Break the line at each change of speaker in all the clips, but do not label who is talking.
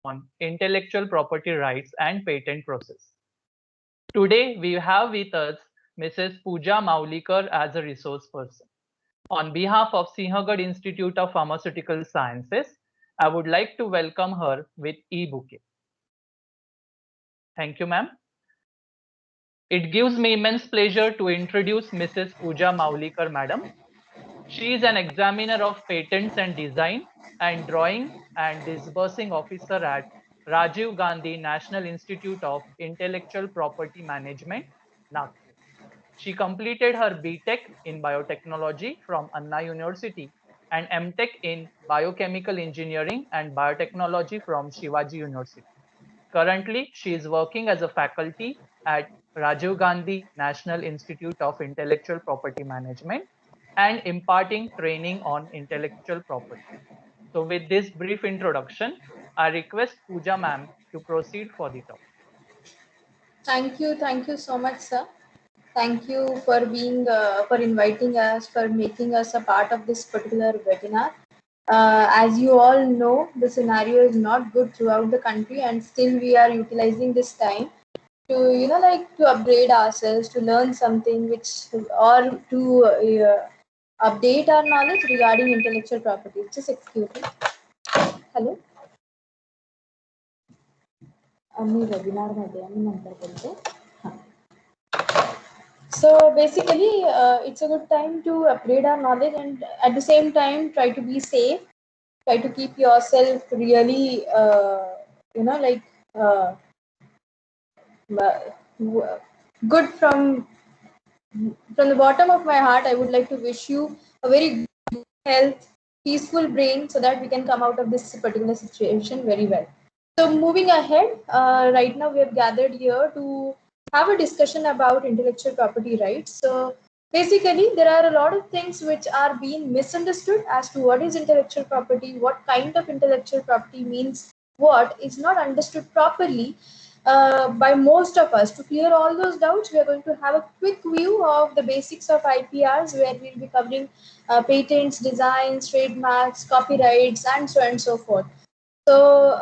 on intellectual property rights and patent process. Today, we have with us Mrs. Pooja Maulikar as a resource person. On behalf of Sinhagad Institute of Pharmaceutical Sciences, I would like to welcome her with e-bouquet. Thank you, ma'am. It gives me immense pleasure to introduce Mrs. Pooja Maulikar, madam. She is an examiner of patents and design and drawing and disbursing officer at Rajiv Gandhi National Institute of Intellectual Property Management, Nagpur. She completed her BTech in biotechnology from Anna University and MTech in biochemical engineering and biotechnology from Shivaji University. Currently, she is working as a faculty at Rajiv Gandhi National Institute of Intellectual Property Management and imparting training on intellectual property. So with this brief introduction, I request Pooja ma'am to proceed for the topic.
Thank you so much, sir. Thank you for for inviting us, for making us a part of this particular webinar. As you all know, the scenario is not good throughout the country, and still we are utilizing this time to, to upgrade ourselves, to learn something, or to update our knowledge regarding intellectual property. Just excuse me. Hello. आम्ही webinar मध्ये आम्ही नंतर बोलतो. So basically, it's a good time to upgrade our knowledge and at the same time try to be safe. Try to keep yourself really, good from the bottom of my heart. I would like to wish you a very good health, peaceful brain, so that we can come out of this particular situation very well. So moving ahead, right now we have gathered here to have a discussion about intellectual property rights. So basically, there are a lot of things which are being misunderstood as to what is intellectual property, what kind of intellectual property means, what is not understood properly by most of us. To clear all those doubts, we are going to have a quick view of the basics of IPRs, where we'll be covering patents, designs, trademarks, copyrights, and so on and so forth. So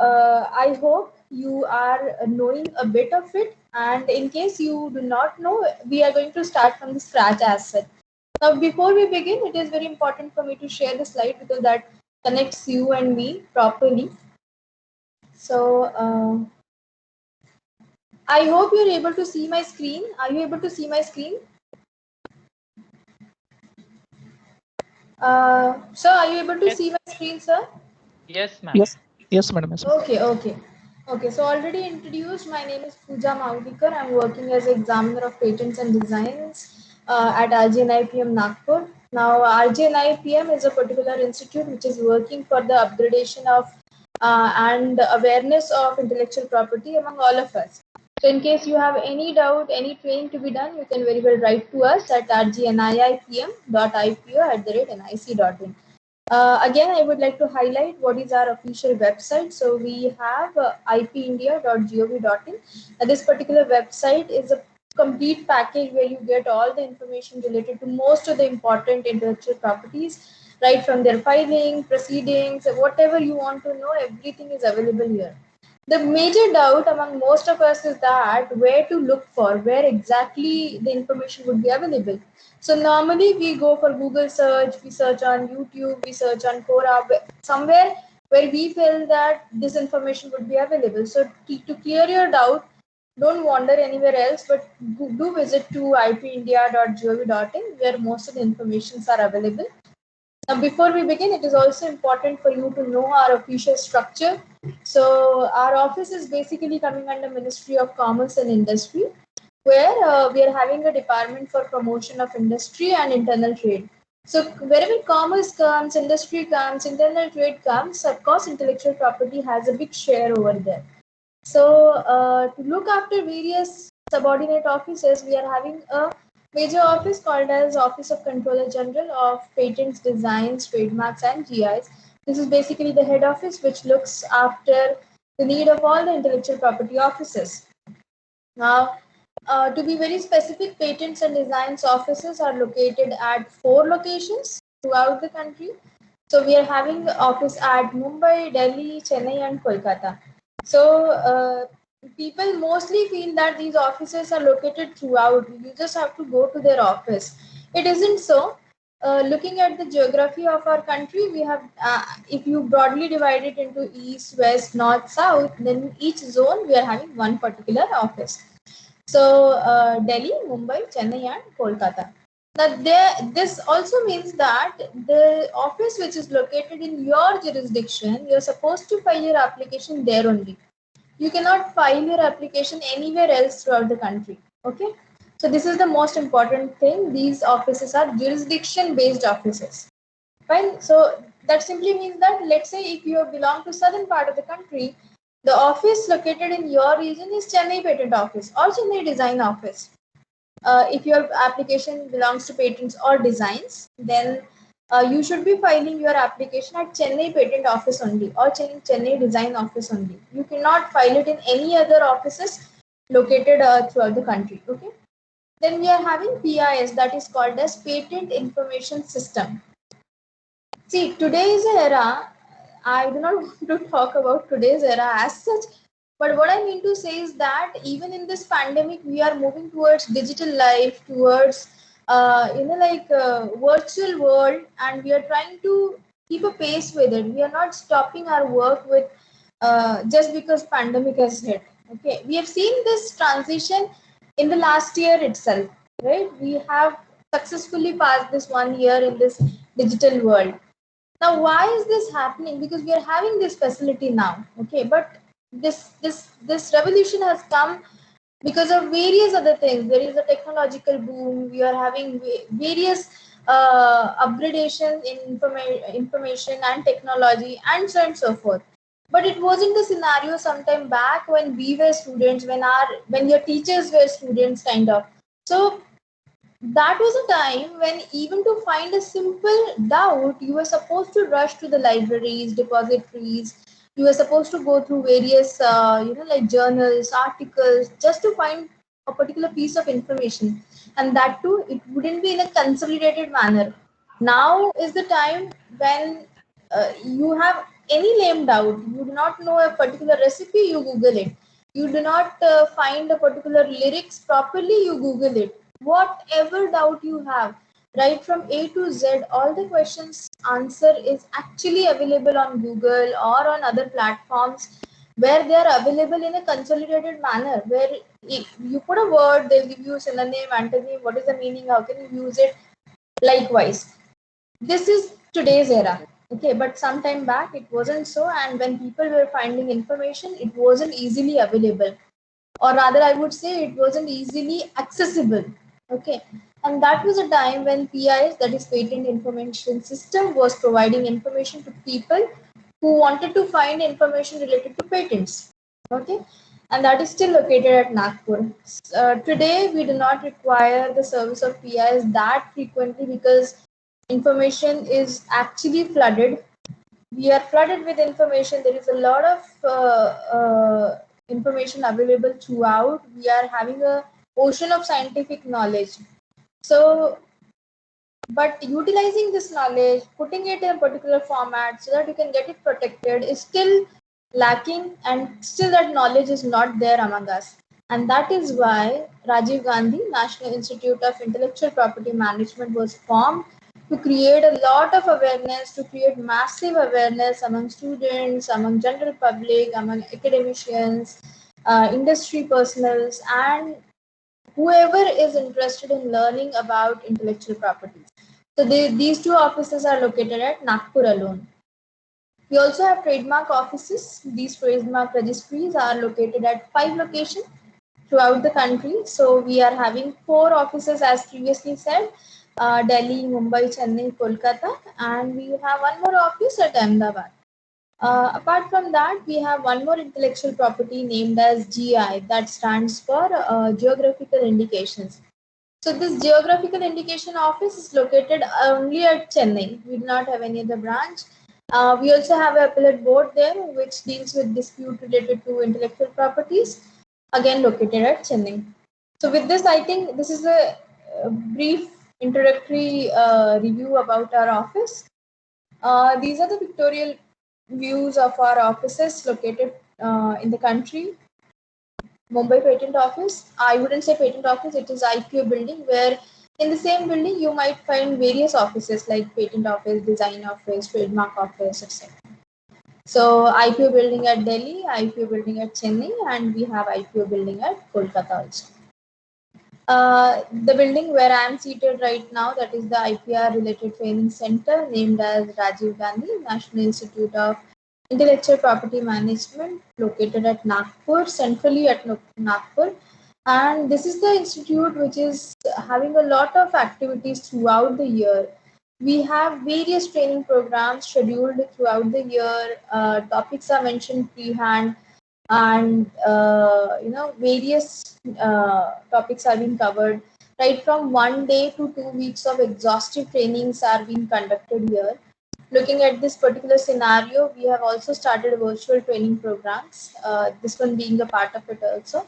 I hope you are knowing a bit of it, and in case you do not know, we are going to start from the scratch as such. Now, before we begin, it is very important for me to share the slide because that connects you and me properly. So I hope you're able to see my screen. Are you able to see my screen? Sir, are you able to see my screen, sir?
Yes, ma'am.
Yes, madam. Yes,
Okay. So already introduced, my name is Pooja Maulikar. I'm working as examiner of patents and designs at RGNIPM Nagpur. Now, RGNIPM is a particular institute which is working for the upgradation of and awareness of intellectual property among all of us. So in case you have any doubt, any training to be done, you can very well write to us at rgniipm.ipo@nic.in. Again, I would like to highlight what is our official website. So we have ipindia.gov.in. This particular website is a complete package where you get all the information related to most of the important intellectual properties, right from their filing, proceedings, whatever you want to know, everything is available here. The major doubt among most of us is that where to look for, where exactly the information would be available. So normally we go for Google search, we search on YouTube, we search on Quora, somewhere where we feel that this information would be available. So to clear your doubt, don't wander anywhere else, but do visit to ipindia.gov.in where most of the informations are available. Now, before we begin, it is also important for you to know our official structure. So our office is basically coming under Ministry of Commerce and Industry, where we are having a department for promotion of industry and internal trade. So wherever commerce comes, industry comes, internal trade comes, of course, intellectual property has a big share over there. So to look after various subordinate offices, we are having a major office called as Office of Controller General of Patents, Designs, Trademarks and GIs. This is basically the head office which looks after the need of all the intellectual property offices. Now, to be very specific, patents and designs offices are located at 4 locations throughout the country. So we are having the office at Mumbai, Delhi, Chennai and Kolkata. So people mostly feel that these offices are located throughout. You just have to go to their office. It isn't so. Looking at the geography of our country, we have, if you broadly divide it into east, west, north, south, then each zone we are having one particular office. So Delhi, Mumbai, Chennai, and Kolkata. Now, this also means that the office which is located in your jurisdiction, you're supposed to file your application there only. You cannot file your application anywhere else throughout the country. Okay. So this is the most important thing. These offices are jurisdiction based offices. Fine. So that simply means that, let's say if you belong to southern part of the country, the office located in your region is Chennai Patent Office or Chennai Design Office. If your application belongs to patents or designs, then you should be filing your application at Chennai Patent Office only or Chennai Design Office only. You cannot file it in any other offices located throughout the country. Okay. Then we are having PIS, that is called as Patent Information System. See, today's era, I do not want to talk about today's era as such, but what I mean to say is that even in this pandemic, we are moving towards digital life, towards virtual world, and we are trying to keep a pace with it. We are not stopping our work with just because pandemic has hit. Okay, we have seen this transition in the last year itself, right? We have successfully passed this 1 year in this digital world. Now, why is this happening? Because we are having this facility now, okay, but this revolution has come because of various other things. There is a technological boom. We are having various upgradation in information and technology, and so on and so forth. But it wasn't the scenario sometime back when we were students, when your teachers were students, kind of. So that was a time when, even to find a simple doubt, you were supposed to rush to the libraries, depositories. You were supposed to go through various, like journals, articles, just to find a particular piece of information. And that too, it wouldn't be in a consolidated manner. Now is the time when you have any lame doubt. You do not know a particular recipe, you Google it. You do not find a particular lyrics properly, you Google it. Whatever doubt you have, right from A to Z, all the questions answer is actually available on Google or on other platforms, where they are available in a consolidated manner, where you put a word, they'll give you synonym, antonym, what is the meaning, how can you use it. Likewise, this is today's era. Okay, but some time back it wasn't so, and when people were finding information, it wasn't easily available, or rather I would say it wasn't easily accessible. Okay, and that was a time when PIS, that is Patent Information System, was providing information to people who wanted to find information related to patents. Okay, and that is still located at Nagpur. Today we do not require the service of PIS that frequently, because information is actually flooded. We are flooded with information. There is a lot of information available throughout. We are having a ocean of scientific knowledge. So, but utilizing this knowledge, putting it in a particular format so that you can get it protected, is still lacking, and still that knowledge is not there among us. And that is why Rajiv Gandhi National Institute of Intellectual Property Management was formed, to create a lot of awareness, to create massive awareness among students, among general public, among academicians, industry personnel, and whoever is interested in learning about intellectual property. So these two offices are located at Nagpur alone. We also have trademark offices. These trademark registries are located at 5 locations throughout the country. So we are having 4 offices, as previously said, Delhi, Mumbai, Chennai, Kolkata, and we have one more office at Ahmedabad. Apart from that, we have one more intellectual property named as GI, that stands for Geographical Indications. So this Geographical Indication Office is located only at Chennai. We do not have any other branch. We also have an appellate board there, which deals with dispute related to intellectual properties, again located at Chennai. So with this, I think this is a brief introductory review about our office. These are the pictorial views of our offices located in the country, Mumbai Patent Office. I wouldn't say patent office, it is IPO building, where in the same building you might find various offices like patent office, design office, trademark office, etc. So IPO building at Delhi, IPO building at Chennai, and we have IPO building at Kolkata also. The building where I am seated right now, that is the IPR related training center named as Rajiv Gandhi National Institute of Intellectual Property Management, located at Nagpur, centrally at Nagpur. And this is the institute which is having a lot of activities throughout the year. We have various training programs scheduled throughout the year. Topics are mentioned pre-hand, and various topics are being covered. Right from 1 day to 2 weeks of exhaustive trainings are being conducted here. Looking at this particular scenario, we have also started virtual training programs, this one being a part of it also.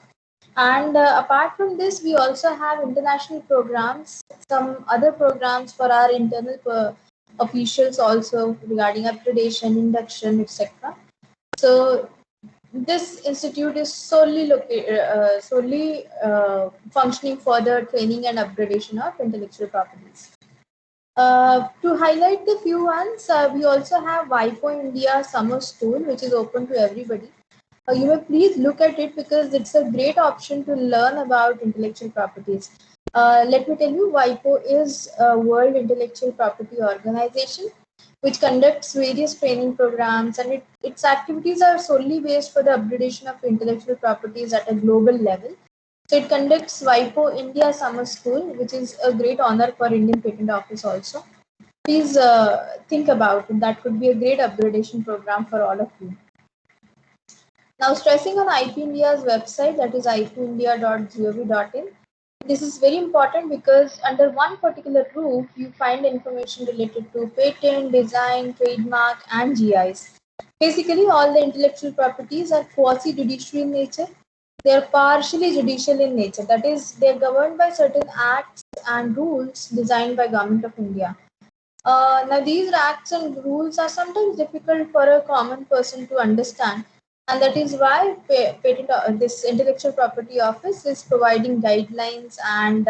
And apart from this, we also have international programs, some other programs for our internal officials also regarding upgradation, induction, etc. So this institute is solely functioning for the training and upgradation of intellectual properties. To highlight the few ones, we also have WIPO India Summer School, which is open to everybody. You may please look at it because it's a great option to learn about intellectual properties. Let me tell you, WIPO is a World Intellectual Property Organization which conducts various training programs, and its activities are solely based for the upgradation of intellectual properties at a global level. So it conducts WIPO India Summer School, which is a great honor for Indian Patent Office also. Please think about it. That could be a great upgradation program for all of you. Now, stressing on IP India's website, that is ipindia.gov.in. This is very important because under one particular roof, you find information related to patent, design, trademark, and GIs. Basically, all the intellectual properties are quasi-judicial in nature. They are partially judicial in nature. That is, they are governed by certain acts and rules designed by Government of India. Now, these acts and rules are sometimes difficult for a common person to understand, and that is why this intellectual property office is providing guidelines and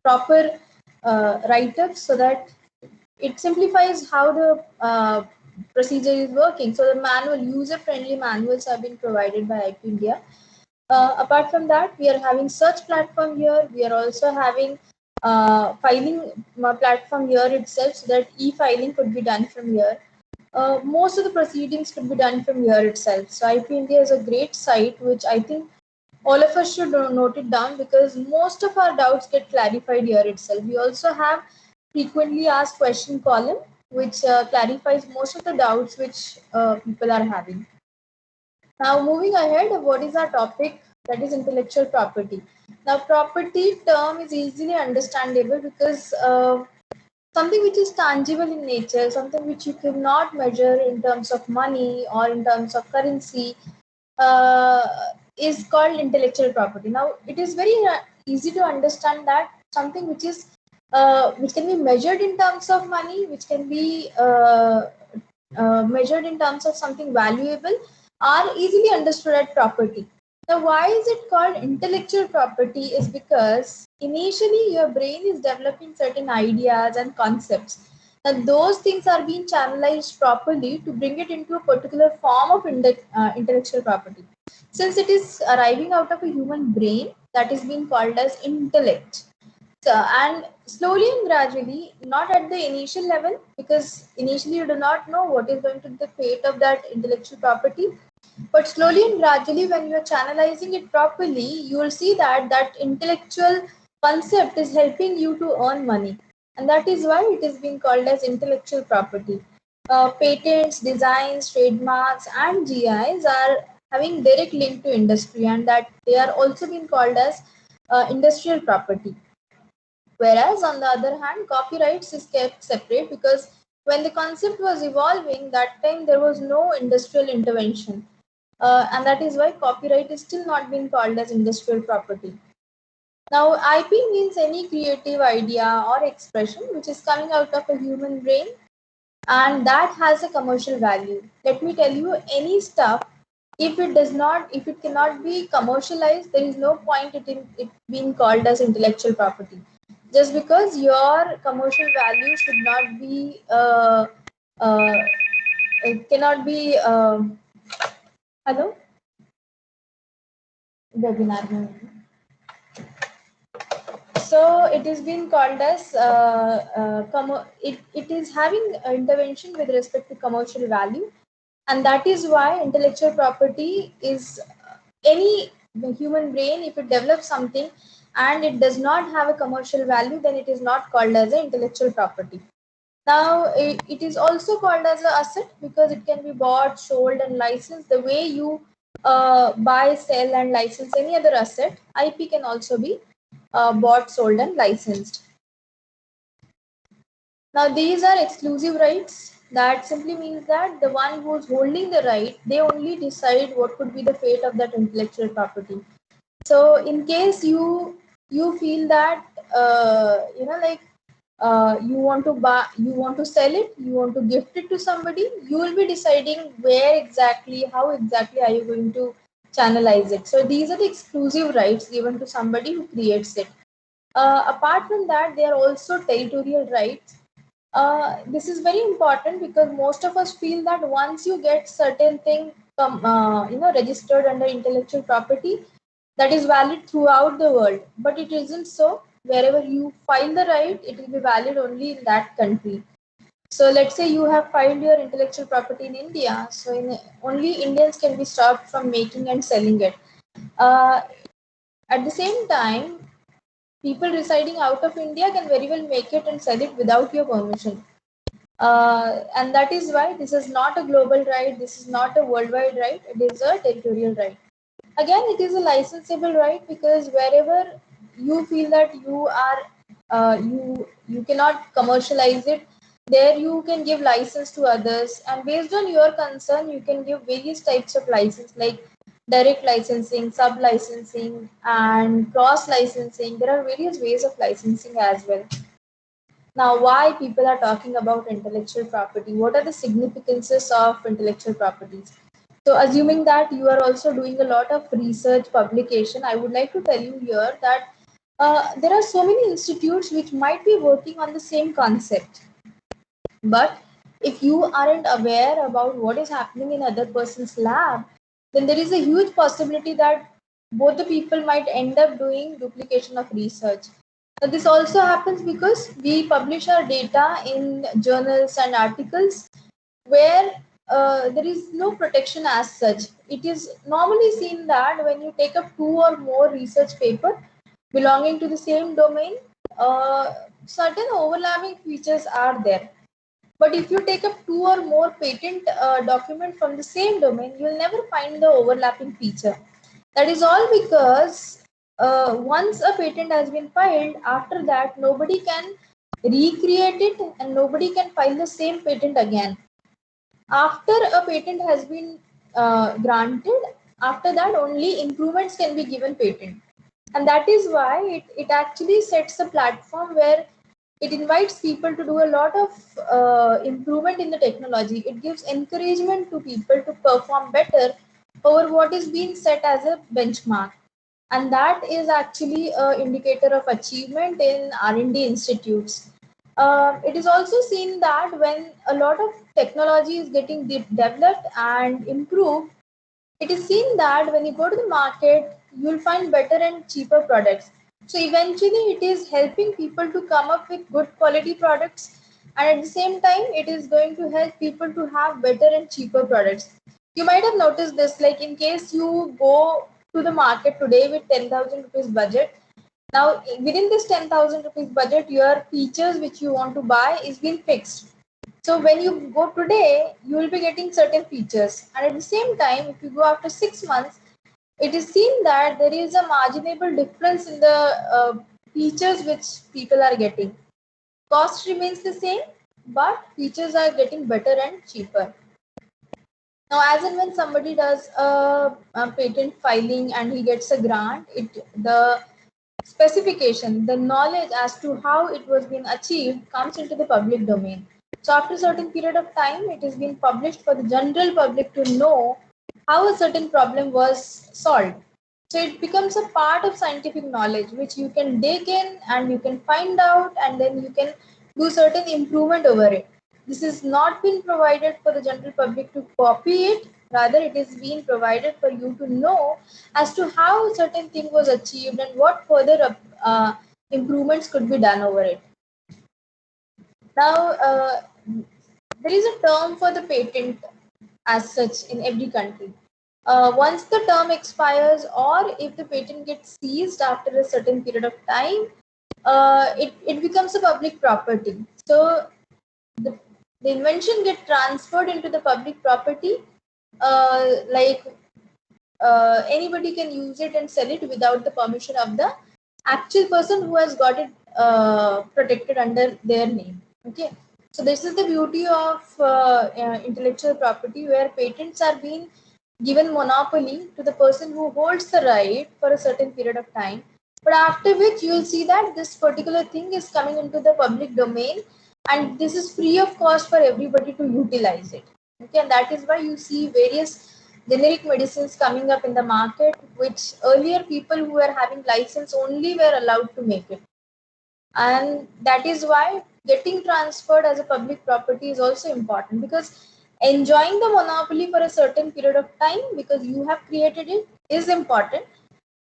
proper write-ups so that it simplifies how the procedure is working. So the user-friendly manuals have been provided by IP India. Apart from that, we are having search platform here. We are also having filing platform here itself, so that e-filing could be done from here. Most of the proceedings could be done from here itself. So IP India is a great site, which I think all of us should note it down because most of our doubts get clarified here itself. We also have frequently asked question column, which clarifies most of the doubts which people are having. Now, moving ahead, what is our topic? That is intellectual property. Now, property term is easily understandable because something which is tangible in nature, something which you cannot measure in terms of money or in terms of currency, is called intellectual property. Now, it is very easy to understand that something which can be measured in terms of money, which can be measured in terms of something valuable, are easily understood as property. Now, why is it called intellectual property is because initially your brain is developing certain ideas and concepts, and those things are being channelized properly to bring it into a particular form of intellectual property. Since it is arriving out of a human brain, that is being called as intellect. So, and slowly and gradually, not at the initial level, because initially you do not know what is going to be the fate of that intellectual property, but slowly and gradually, when you are channelizing it properly, you will see that that intellectual concept is helping you to earn money, and that is why it is being called as intellectual property. Patents, designs, trademarks, and GIs are having direct link to industry, and that they are also being called as industrial property. Whereas on the other hand, copyrights is kept separate because when the concept was evolving, that time there was no industrial intervention. And that is why copyright is still not being called as industrial property. Now, IP means any creative idea or expression which is coming out of a human brain and that has a commercial value. Let me tell you, any stuff, if it cannot be commercialized, there is no point it being called as intellectual property. Just because your commercial value should not be uh, it cannot be hello webinar mein. So it is being called as it is having intervention with respect to commercial value, and that is why intellectual property is any human brain, if it develops something and it does not have a commercial value, then it is not called as an intellectual property. Now it is also called as an asset because it can be bought, sold and licensed. The way you buy, sell and license any other asset, IP can also be bought, sold and licensed. Now these are exclusive rights. That simply means that the one who is holding the right, they only decide what could be the fate of that intellectual property. So in case you feel that you want to buy, you want to sell it, you want to gift it to somebody, you will be deciding where exactly, how exactly are you going to channelize it. So these are the exclusive rights given to somebody who creates it. Apart from that, there are also territorial rights. This is very important because most of us feel that once you get certain thing registered under intellectual property, that is valid throughout the world, but it isn't so. Wherever you file the right, it will be valid only in that country. So let's say you have filed your intellectual property in India, so only Indians can be stopped from making and selling it. uh, at the same time, people residing out of India can very well make it and sell it without your permission. And that is why this is not a global right, this is not a worldwide right, it is a territorial right. Again, it is a licensable right because wherever you feel that you are you cannot commercialize it, there you can give license to others, and based on your concern you can give various types of license like direct licensing, sub licensing and cross licensing. There are various ways of licensing as well. Now, why people are talking about intellectual property? What are the significances of intellectual properties? So, assuming that you are also doing a lot of research publication, I would like to tell you here that there are so many institutes which might be working on the same concept. But if you aren't aware about what is happening in other person's lab, then there is a huge possibility that both the people might end up doing duplication of research. Now, this also happens because we publish our data in journals and articles where there is no protection as such. It is normally seen that when you take up two or more research paper belonging to the same domain, certain overlapping features are there. But if you take up two or more patent documents from the same domain, you will never find the overlapping feature. That is all because once a patent has been filed, after that nobody can recreate it and nobody can file the same patent again. After a patent has been granted, after that only improvements can be given patent. And that is why it actually sets a platform where it invites people to do a lot of improvement in the technology. It gives encouragement to people to perform better over what is being set as a benchmark. And that is actually an indicator of achievement in R&D institutes. It is also seen that when a lot of technology is getting developed and improved, it is seen that when you go to the market, you will find better and cheaper products. So eventually, it is helping people to come up with good quality products, and at the same time, it is going to help people to have better and cheaper products. You might have noticed this, like in case you go to the market today with 10,000 rupees budget. Now, within this 10,000 rupees budget, your features which you want to buy is being fixed. So when you go today, you will be getting certain features. And at the same time, if you go after 6 months, it is seen that there is a marginable difference in the features which people are getting. Cost remains the same, but features are getting better and cheaper. Now, as and when somebody does a patent filing and he gets a grant, the specification, the knowledge as to how it was being achieved comes into the public domain. So after a certain period of time, it is being published for the general public to know how a certain problem was solved. So it becomes a part of scientific knowledge which you can dig in and you can find out, and then you can do certain improvement over it. This is not been provided for the general public to copy it, rather it is being provided for you to know as to how certain thing was achieved and what further improvements could be done over it. Now, there is a term for the patent as such in every country. Once the term expires, or if the patent gets seized after a certain period of time, it becomes a public property. So the invention gets transferred into the public property, like anybody can use it and sell it without the permission of the actual person who has got it protected under their name. Okay, so this is the beauty of intellectual property, where patents are being given monopoly to the person who holds the right for a certain period of time, but after which you will see that this particular thing is coming into the public domain, and this is free of cost for everybody to utilize it. Okay, and that is why you see various generic medicines coming up in the market, which earlier people who were having license only were allowed to make it. And that is why getting transferred as a public property is also important, because enjoying the monopoly for a certain period of time because you have created it is important,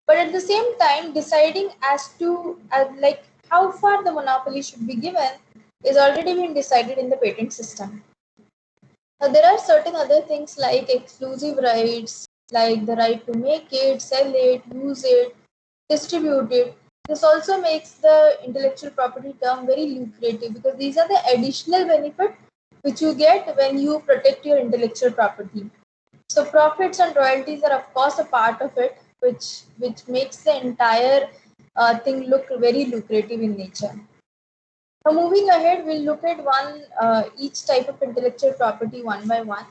but at the same time deciding as to like how far the monopoly should be given is already been decided in the patent system. Now, there are certain other things like exclusive rights, like the right to make it, sell it, use it, distribute it. This also makes the intellectual property term very lucrative, because these are the additional benefit which you get when you protect your intellectual property. So profits and royalties are of course a part of it, which makes the entire thing look very lucrative in nature. Now, moving ahead, we'll look at each type of intellectual property one by one.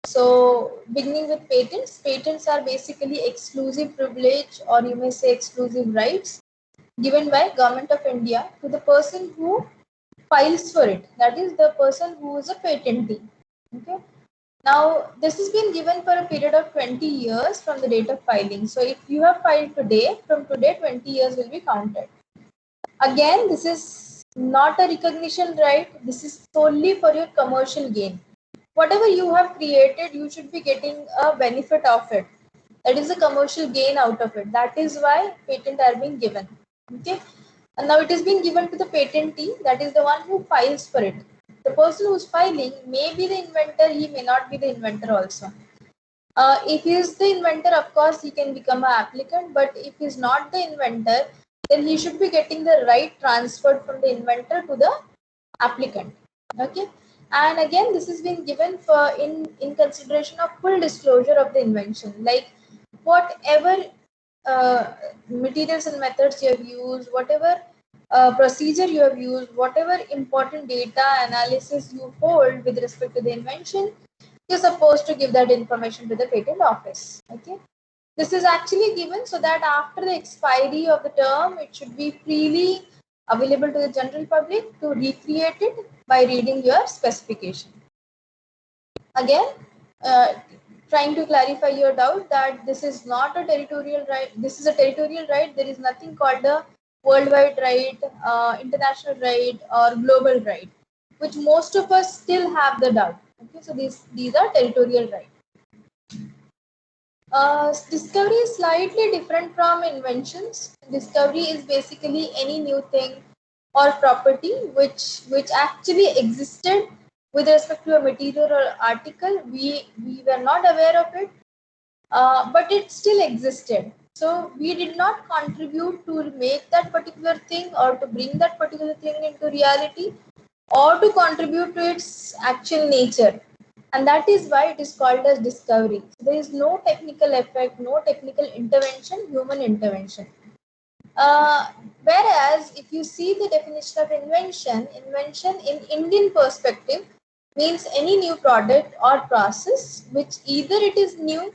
So, beginning with patents. Patents are basically exclusive privilege, or you may say exclusive rights, given by Government of India to the person who files for it. That is the person who is a patentee. Okay. Now, this has been given for a period of 20 years from the date of filing. So, if you have filed today, from today 20 years will be counted. Again, this is not a recognition right. This is solely for your commercial gain. Whatever you have created, you should be getting a benefit of it. That is a commercial gain out of it. That is why patents are being given. Okay. And now it is being given to the patentee, that is the one who files for it. The person who is filing may be the inventor, he may not be the inventor also. If he is the inventor, of course, he can become an applicant, but if he is not the inventor, then he should be getting the right transferred from the inventor to the applicant. Okay, and again, this is being given for in consideration of full disclosure of the invention, like whatever materials and methods you have used, whatever procedure you have used, whatever important data analysis you hold with respect to the invention, you're supposed to give that information to the patent office. Okay, this is actually given so that after the expiry of the term, it should be freely available to the general public to recreate it by reading your specification. Again, trying to clarify your doubt that this is not a territorial right. This is a territorial right. There is nothing called a worldwide right, international right, or global right, which most of us still have the doubt. Okay, so these are territorial rights. Discovery is slightly different from inventions. Discovery is basically any new thing or property which actually existed with respect to a material or article. We were not aware of it, but it still existed. So we did not contribute to make that particular thing or to bring that particular thing into reality or to contribute to its actual nature. And that is why it is called as discovery. So there is no technical effect, no technical intervention, human intervention. Whereas if you see the definition of invention, invention in Indian perspective means any new product or process which either it is new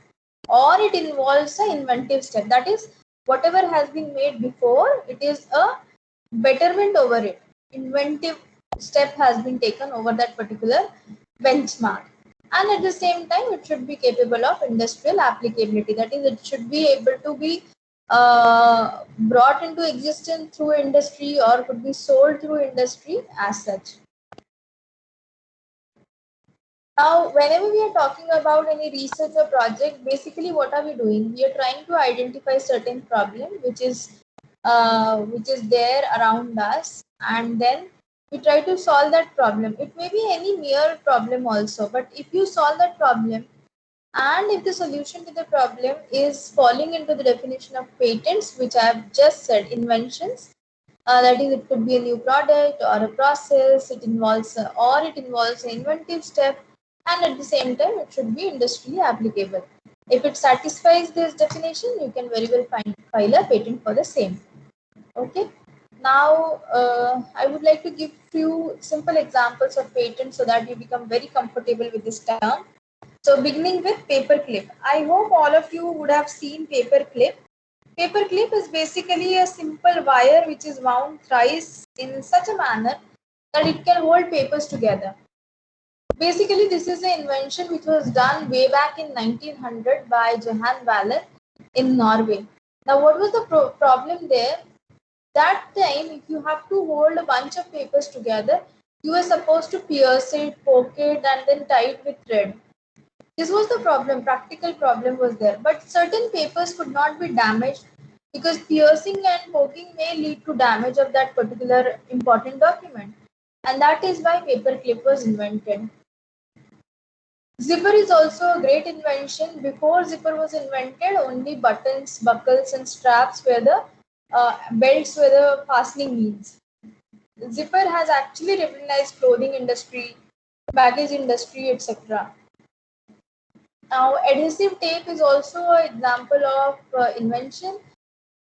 or it involves an inventive step. That is, whatever has been made before, it is a betterment over it, inventive step has been taken over that particular benchmark. And at the same time, it should be capable of industrial applicability. That is, it should be able to be brought into existence through industry or could be sold through industry as such. Now, whenever we are talking about any research or project, basically what are we doing? We are trying to identify certain problem which is there around us, and then we try to solve that problem. It may be any mere problem also, but if you solve that problem, and if the solution to the problem is falling into the definition of patents, which I have just said, inventions, that is, it could be a new product or a process, it involves an inventive step, and at the same time, it should be industrially applicable. If it satisfies this definition, you can very well file a patent for the same. Okay. Now, I would like to give few simple examples of patents so that you become very comfortable with this term. So, beginning with paperclip. I hope all of you would have seen paperclip. Paperclip is basically a simple wire which is wound thrice in such a manner that it can hold papers together. Basically, this is an invention which was done way back in 1900 by Johan Waller in Norway. Now, what was the problem there? That time, if you have to hold a bunch of papers together, you were supposed to pierce it, poke it, and then tie it with thread. This was the problem, practical problem was there. But certain papers could not be damaged because piercing and poking may lead to damage of that particular important document. And that is why paperclip was invented. Zipper is also a great invention. Before zipper was invented, only buttons, buckles, and straps were the belts were the fastening means. Zipper has actually revolutionized clothing industry, baggage industry, etc. Now, adhesive tape is also an example of invention.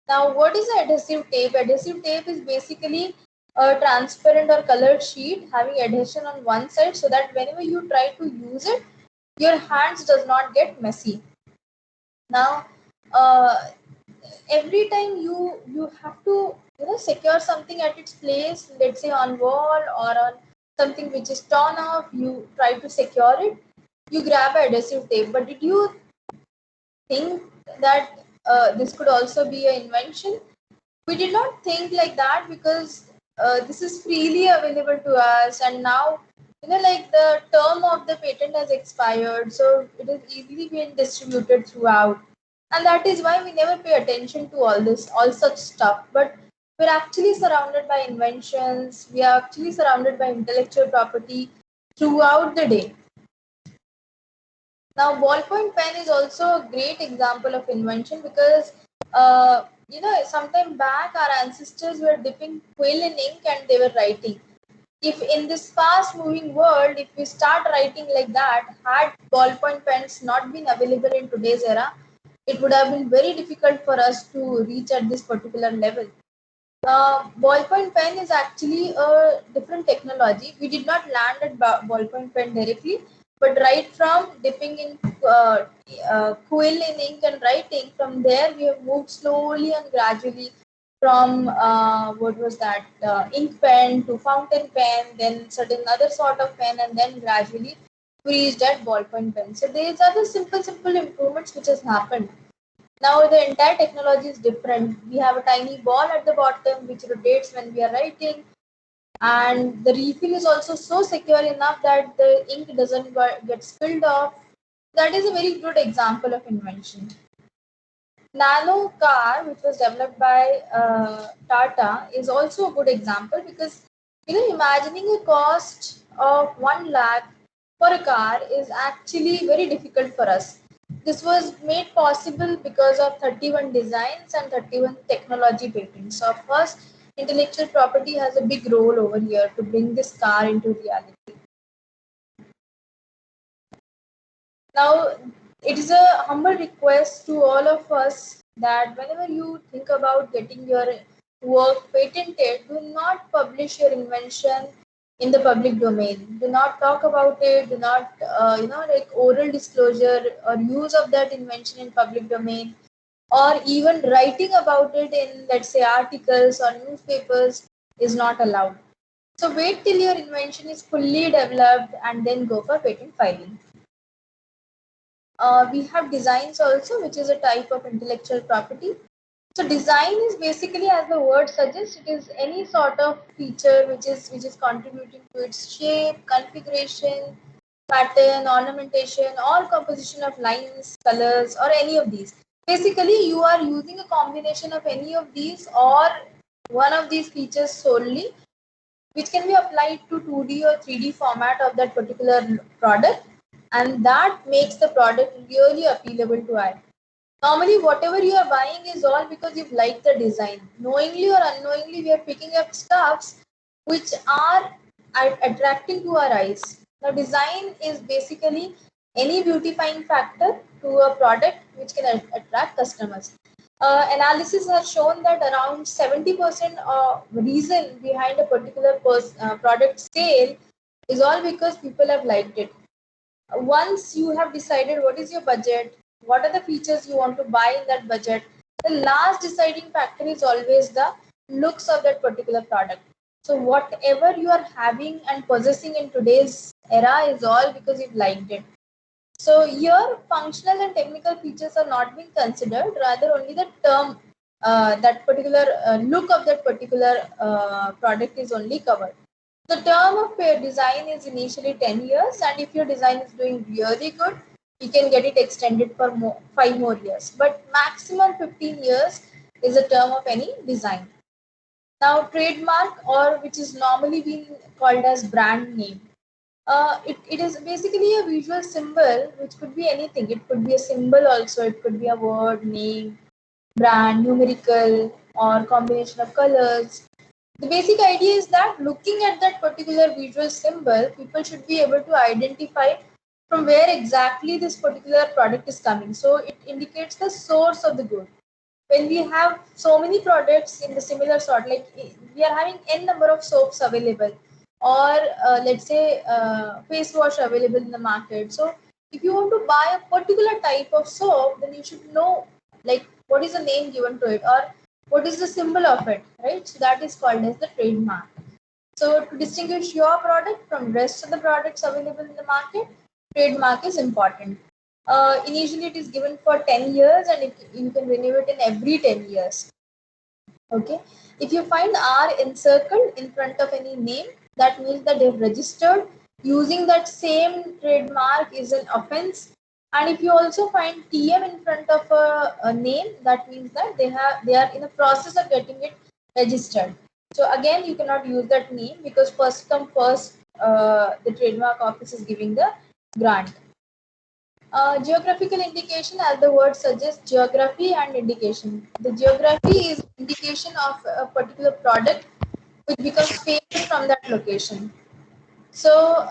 Now, what is adhesive tape? Adhesive tape is basically a transparent or colored sheet having adhesion on one side so that whenever you try to use it, your hands does not get messy. Now, every time you have to secure something at its place, let's say on wall or on something which is torn off, you try to secure it, you grab adhesive tape. But did you think that this could also be an invention? We did not think like that because this is freely available to us, and now like the term of the patent has expired, so it is easily being distributed throughout, and that is why we never pay attention to all such stuff. But we're actually surrounded by inventions, we are actually surrounded by intellectual property throughout the day. Now, ballpoint pen is also a great example of invention because, sometime back our ancestors were dipping quill in ink and they were writing. If in this fast moving world, if we start writing like that, had ballpoint pens not been available in today's era, it would have been very difficult for us to reach at this particular level. Ballpoint pen is actually a different technology. We did not land at ballpoint pen directly, but right from dipping in quill in ink and writing, from there we have moved slowly and gradually from ink pen to fountain pen, then certain other sort of pen, and then gradually we reached at ballpoint pen. So these are the simple improvements which has happened. Now the entire technology is different. We have a tiny ball at the bottom which rotates when we are writing, and the refill is also so secure enough that the ink doesn't get spilled off. That is a very good example of invention. Nano car, which was developed by Tata, is also a good example because imagining a cost of 1 lakh for a car is actually very difficult for us. This was made possible because of 31 designs and 31 technology patents. So, of course, intellectual property has a big role over here to bring this car into reality. Now, it is a humble request to all of us that whenever you think about getting your work patented, do not publish your invention in the public domain. Do not talk about it. Do not, like oral disclosure or use of that invention in public domain, or even writing about it in, let's say, articles or newspapers is not allowed. So wait till your invention is fully developed and then go for patent filing. We have designs also, which is a type of intellectual property. So design is basically, as the word suggests, it is any sort of feature which is contributing to its shape, configuration, pattern, ornamentation, or composition of lines, colors, or any of these. Basically, you are using a combination of any of these or one of these features solely, which can be applied to 2D or 3D format of that particular product, and that makes the product really appealable to eye. Normally, whatever you are buying is all because you like the design. Knowingly or unknowingly, we are picking up stuffs which are attracting to our eyes. Now, design is basically any beautifying factor to a product which can attract customers. Analysis has shown that around 70% of reason behind a particular product sale is all because people have liked it. Once you have decided what is your budget, what are the features you want to buy in that budget, the last deciding factor is always the looks of that particular product. So whatever you are having and possessing in today's era is all because you've liked it. So here functional and technical features are not being considered, rather only the term, that particular look of that particular product is only covered. The term of design is initially 10 years, and if your design is doing really good, you can get it extended for 5 more years. But maximum 15 years is the term of any design. Now, trademark, or which is normally being called as brand name. It is basically a visual symbol which could be anything. It could be a symbol also, it could be a word, name, brand, numerical, or combination of colors. The basic idea is that looking at that particular visual symbol, people should be able to identify from where exactly this particular product is coming. So it indicates the source of the good. When we have so many products in the similar sort, like we are having n number of soaps available, or let's say face wash available in the market. So if you want to buy a particular type of soap, then you should know like what is the name given to it, or what is the symbol of it, right? So that is called as the trademark. So to distinguish your product from rest of the products available in the market, trademark is important. Initially, it is given for 10 years, and you can renew it in every 10 years. Okay. If you find R encircled in front of any name, that means that they've registered. Using that same trademark is an offense. And if you also find TM in front of a name, that means that they are in the process of getting it registered. So again, you cannot use that name because first come first, the trademark office is giving the grant. Geographical indication, as the word suggests, geography and indication. The geography is indication of a particular product which becomes famous from that location. So,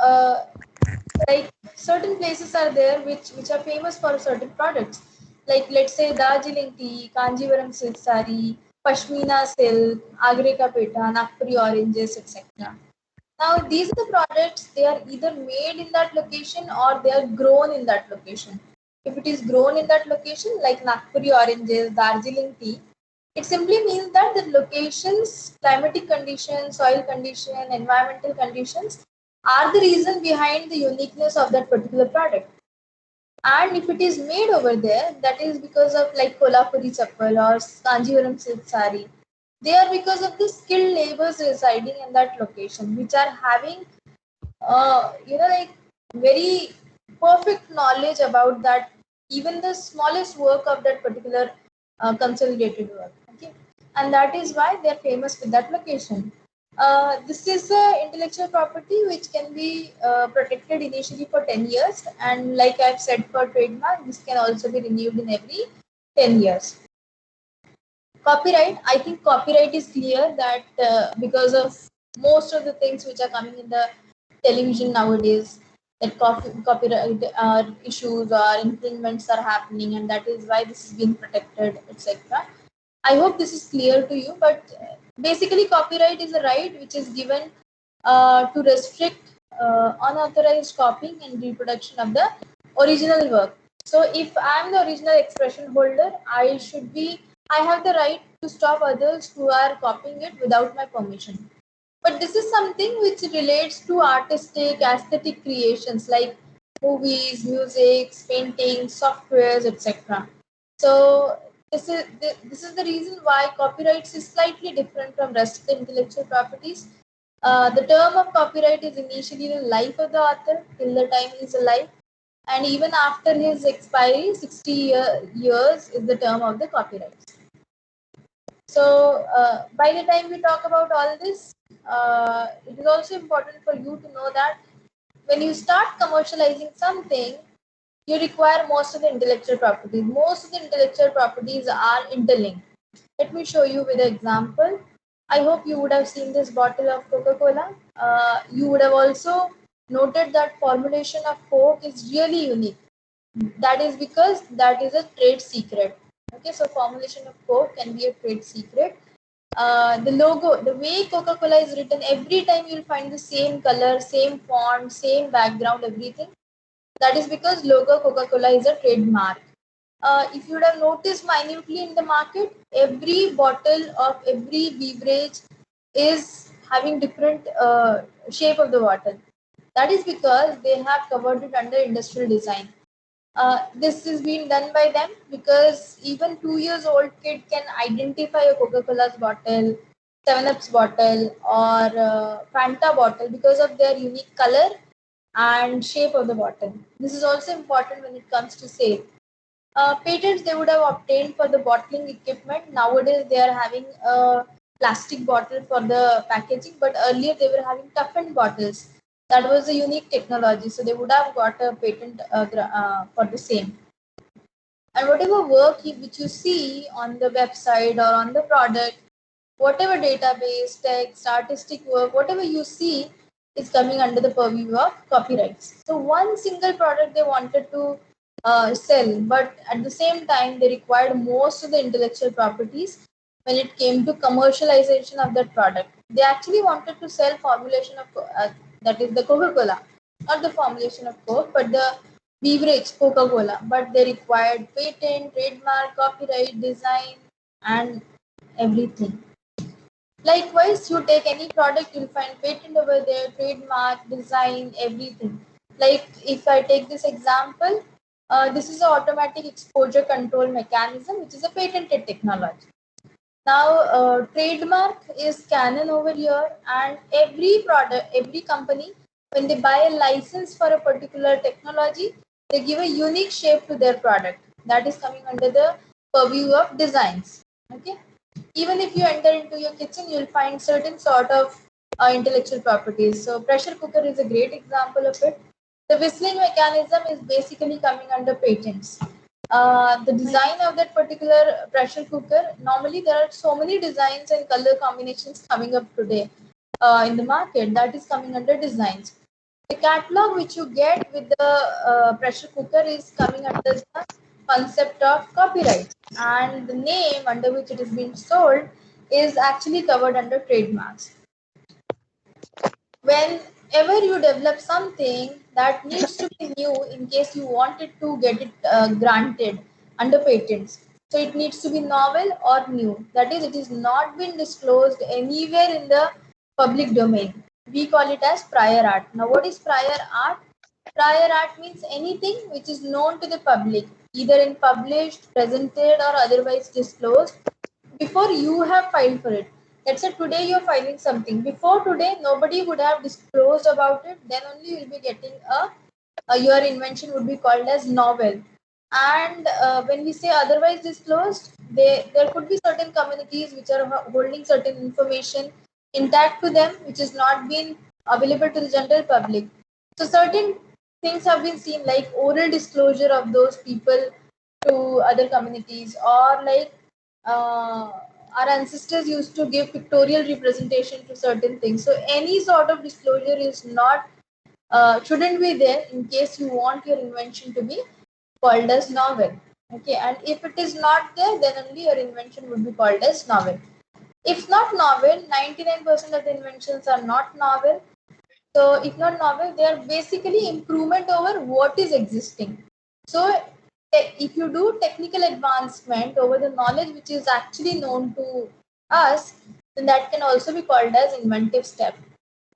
like certain places are there which are famous for certain products. Like let's say Darjeeling tea, Kanjivaram silk sari, Pashmina silk, Agra ka peta, Nagpuri oranges, etc. Now, these are the products, they are either made in that location or they are grown in that location. If it is grown in that location, like Nagpuri oranges, Darjeeling tea, it simply means that the locations, climatic conditions, soil condition, environmental conditions are the reason behind the uniqueness of that particular product. And if it is made over there, that is because of like Kolhapuri chappal or Kanjivaram silk sari. They are because of the skilled laborers residing in that location, which are having, like very perfect knowledge about that, even the smallest work of that particular consolidated work. Okay, and that is why they are famous with that location. This is a intellectual property which can be protected initially for 10 years, and like I've said for trademark, this can also be renewed in every 10 years. Copyright, I think copyright is clear that because of most of the things which are coming in the television nowadays, that copyright issues or infringements are happening, and that is why this is being protected, etc. I hope this is clear to you, but basically copyright is a right which is given to restrict unauthorized copying and reproduction of the original work. So if I am the original expression holder, I have the right to stop others who are copying it without my permission. But this is something which relates to artistic, aesthetic creations like movies, music, paintings, softwares, etc. So this is the reason why copyrights is slightly different from rest of the intellectual properties. The term of copyright is initially the life of the author till the time he is alive, and even after his expiry, 60 years is the term of the copyright. So by the time we talk about all this, it is also important for you to know that when you start commercializing something, you require most of the intellectual properties. Most of the intellectual properties are interlinked. Let me show you with an example. I hope you would have seen this bottle of Coca-Cola. You would have also noted that formulation of Coke is really unique. That is because that is a trade secret. Okay, so formulation of Coke can be a trade secret. The logo, the way Coca-Cola is written, every time you'll find the same color, same font, same background, everything. That is because logo Coca-Cola is a trademark. If you would have noticed minutely in the market, every bottle of every beverage is having different shape of the bottle. That is because they have covered it under industrial design. This is being done by them because even 2 years old kid can identify a Coca-Cola's bottle, 7-Up's bottle, or Fanta bottle because of their unique color and shape of the bottle. This is also important when it comes to sale. Patents they would have obtained for the bottling equipment. Nowadays they are having a plastic bottle for the packaging, but earlier they were having toughened bottles. That was a unique technology, so they would have got a patent for the same. And whatever work which you see on the website or on the product, whatever database, text, artistic work, whatever you see is coming under the purview of copyrights. So one single product they wanted to sell, but at the same time they required most of the intellectual properties when it came to commercialization of that product. They actually wanted to sell formulation of that is the Coca-Cola, not the formulation of Coke, but the beverage Coca-Cola. But they required patent, trademark, copyright, design, and everything. Likewise, you take any product, you'll find patent over there, trademark, design, everything. Like if I take this example, this is an automatic exposure control mechanism, which is a patented technology. Now, trademark is Canon over here, and every product, every company, when they buy a license for a particular technology, they give a unique shape to their product. That is coming under the purview of designs. Okay. Even if you enter into your kitchen, you'll find certain sort of intellectual properties. So pressure cooker is a great example of it. The whistling mechanism is basically coming under patents. The design of that particular pressure cooker, normally there are so many designs and color combinations coming up today in the market, that is coming under designs. The catalog which you get with the pressure cooker is coming under the concept of copyright, and the name under which it is being sold is actually covered under trademarks. Whenever you develop something that needs to be new in case you wanted to get it granted under patents, so it needs to be novel or new. That is, it is not been disclosed anywhere in the public domain. We call it as prior art. Now, what is prior art? Prior art means anything which is known to the public, either in published, presented, or otherwise disclosed before you have filed for it. Let's say today you're filing something. Before today, nobody would have disclosed about it. Then only you'll be getting your invention would be called as novel. And when we say otherwise disclosed, there could be certain communities which are holding certain information intact to them, which is not been available to the general public. So certain things have been seen like oral disclosure of those people to other communities, or like our ancestors used to give pictorial representation to certain things. So any sort of disclosure is not shouldn't be there in case you want your invention to be called as novel. Okay, and if it is not there, then only your invention would be called as novel. If not novel, 99% of the inventions are not novel. So if not novel, they are basically improvement over what is existing. So if you do technical advancement over the knowledge which is actually known to us, then that can also be called as inventive step.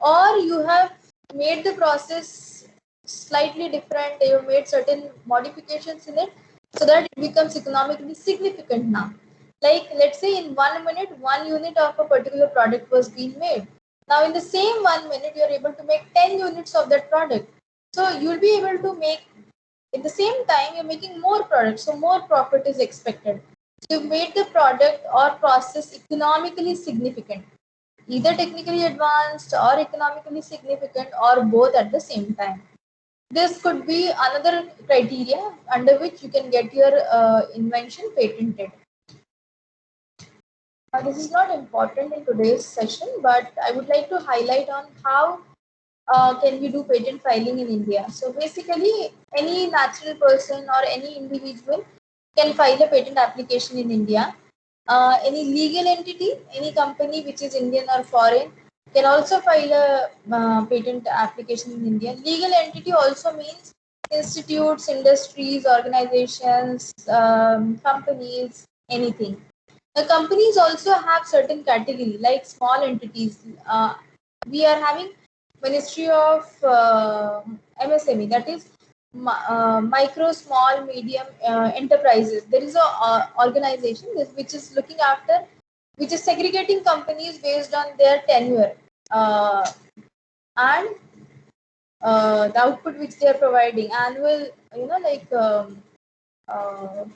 Or you have made the process slightly different, you made certain modifications in it so that it becomes economically significant now. Like let's say in 1 minute, 1 unit of a particular product was being made. Now in the same 1 minute, you're able to make 10 units of that product. So you'll be able to make, at the same time, you're making more products, so more profit is expected. So you've made the product or process economically significant, either technically advanced or economically significant, or both at the same time. This could be another criteria under which you can get your invention patented. This is not important in today's session, but I would like to highlight on how can we do patent filing in India. So basically, any natural person or any individual can file a patent application in India. Any legal entity, any company which is Indian or foreign, can also file a patent application in India. Legal entity also means institutes, industries, organizations, companies, anything. The companies also have certain category like small entities. We are having Ministry of MSME, that is micro, small, medium enterprises. There is a organization which is looking after, which is segregating companies based on their tenure and the output which they are providing, annual,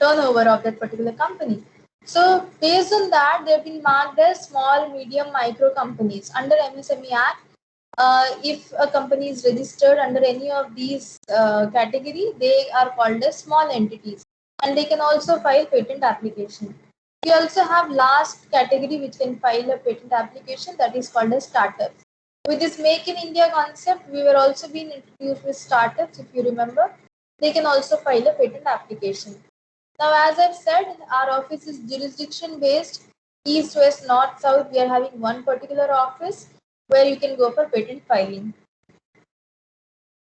turnover of that particular company. So based on that, they've been marked as small, medium, micro companies under MSME Act. If a company is registered under any of these category, they are called as small entities, and they can also file patent application. We also have last category which can file a patent application, that is called as startups. With this Make in India concept, we were also being introduced with startups. If you remember, they can also file a patent application. Now, as I've said, our office is jurisdiction based, east, west, north, south. We are having one particular office where you can go for patent filing.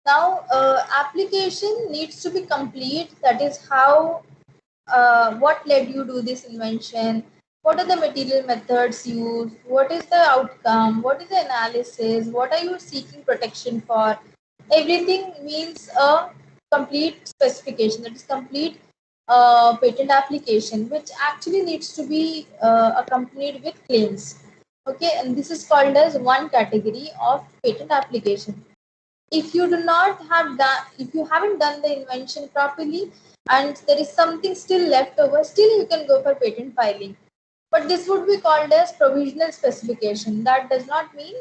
Now, application needs to be complete. That is how, what led you do this invention, what are the material methods used, what is the outcome, what is the analysis, what are you seeking protection for. Everything means a complete specification, that is complete patent application, which actually needs to be accompanied with claims. Okay, and this is called as one category of patent application. If you do not have done, if you haven't done the invention properly and there is something still left over, still you can go for patent filing. But this would be called as provisional specification. That does not mean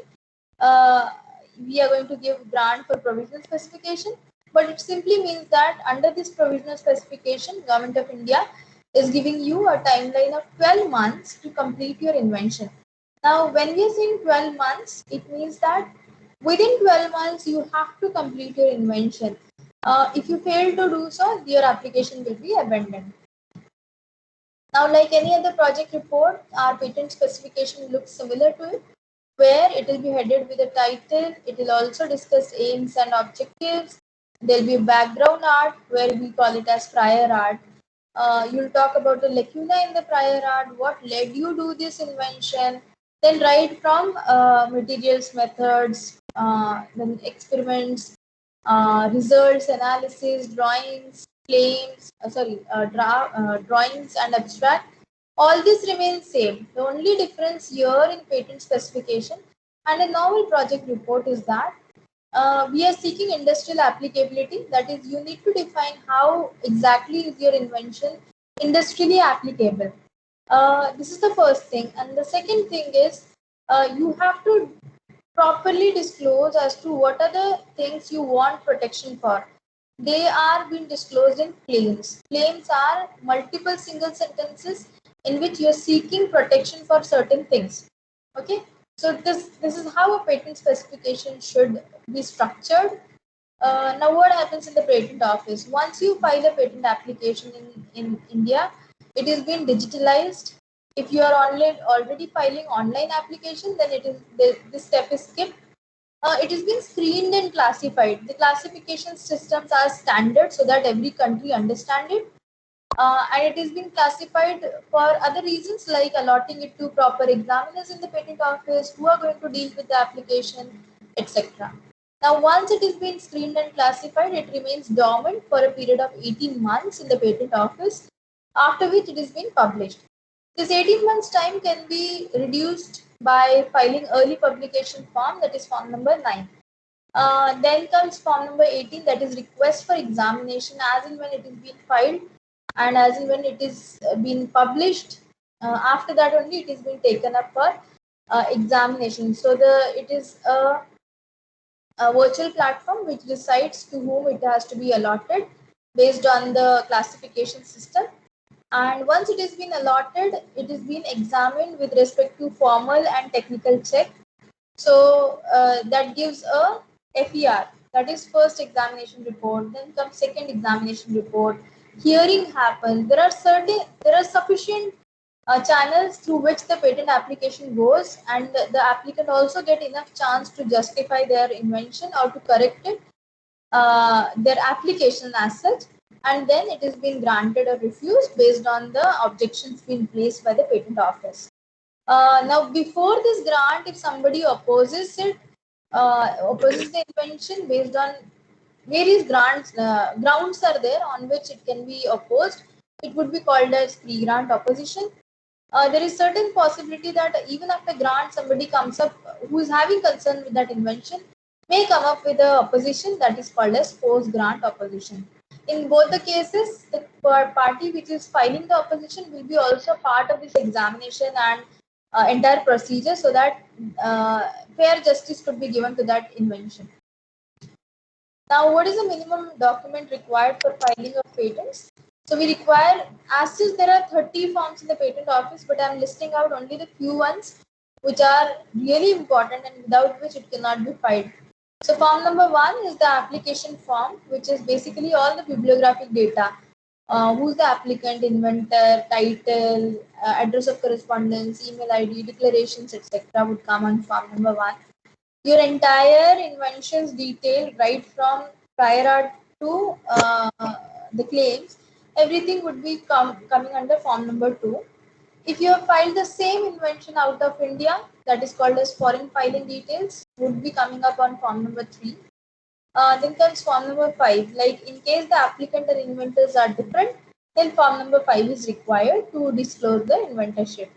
we are going to give grant for provisional specification, but it simply means that under this provisional specification, Government of India is giving you a timeline of 12 months to complete your invention. Now, when we are saying 12 months, it means that within 12 months, you have to complete your invention. If you fail to do so, your application will be abandoned. Now, like any other project report, our patent specification looks similar to it, where it will be headed with a title. It will also discuss aims and objectives. There will be background art, where we call it as prior art. You'll talk about the lacuna in the prior art, what led you do this invention, then right from materials, methods, then experiments, results, analysis, drawings, claims, drawings and abstract. All this remains same. The only difference here in patent specification and a normal project report is that we are seeking industrial applicability. That is, you need to define how exactly is your invention industrially applicable. This is the first thing. And the second thing is you have to properly disclose as to what are the things you want protection for. They are being disclosed in claims. Claims are multiple single sentences in which you're seeking protection for certain things. Okay, so this is how a patent specification should be structured. Now, what happens in the patent office? Once you file a patent application in India, it is being digitalized. If you are already filing online application, then this step is skipped. It is being screened and classified. The classification systems are standard so that every country understand it. And it is being classified for other reasons like allotting it to proper examiners in the patent office who are going to deal with the application, etc. Now, once it is being screened and classified, it remains dormant for a period of 18 months in the patent office, after which it is being published. This 18 months time can be reduced by filing early publication form, that is form number 9. Then comes form number 18, that is request for examination as and when it is being filed and as and when it is being published. After that only it is being taken up for examination. So it is a virtual platform which decides to whom it has to be allotted based on the classification system. And once it has been allotted, it is being examined with respect to formal and technical check. So that gives a FER, that is first examination report. Then comes second examination report. Hearing happens. There are sufficient channels through which the patent application goes, and the applicant also get enough chance to justify their invention or to correct it, their application as such, and then it is being granted or refused based on the objections being placed by the patent office. Now, before this grant, if somebody opposes it, opposes the invention based on various grounds are there on which it can be opposed, it would be called as pre-grant opposition. There is certain possibility that even after grant, somebody comes up who is having concern with that invention may come up with a opposition that is called as post-grant opposition. In both the cases, the party which is filing the opposition will be also part of this examination and entire procedure so that fair justice could be given to that invention. Now, what is the minimum document required for filing of patents? So we require, as such, there are 30 forms in the patent office, but I'm listing out only the few ones which are really important and without which it cannot be filed. So form number 1 is the application form, which is basically all the bibliographic data. Who's the applicant, inventor, title, address of correspondence, email ID, declarations, etc. would come on form number 1. Your entire inventions detail, right from prior art to the claims, everything would be coming under form number 2. If you have filed the same invention out of India, that is called as foreign filing details, would be coming up on form number 3. Then comes form number 5. Like in case the applicant and inventors are different, then form number 5 is required to disclose the inventorship.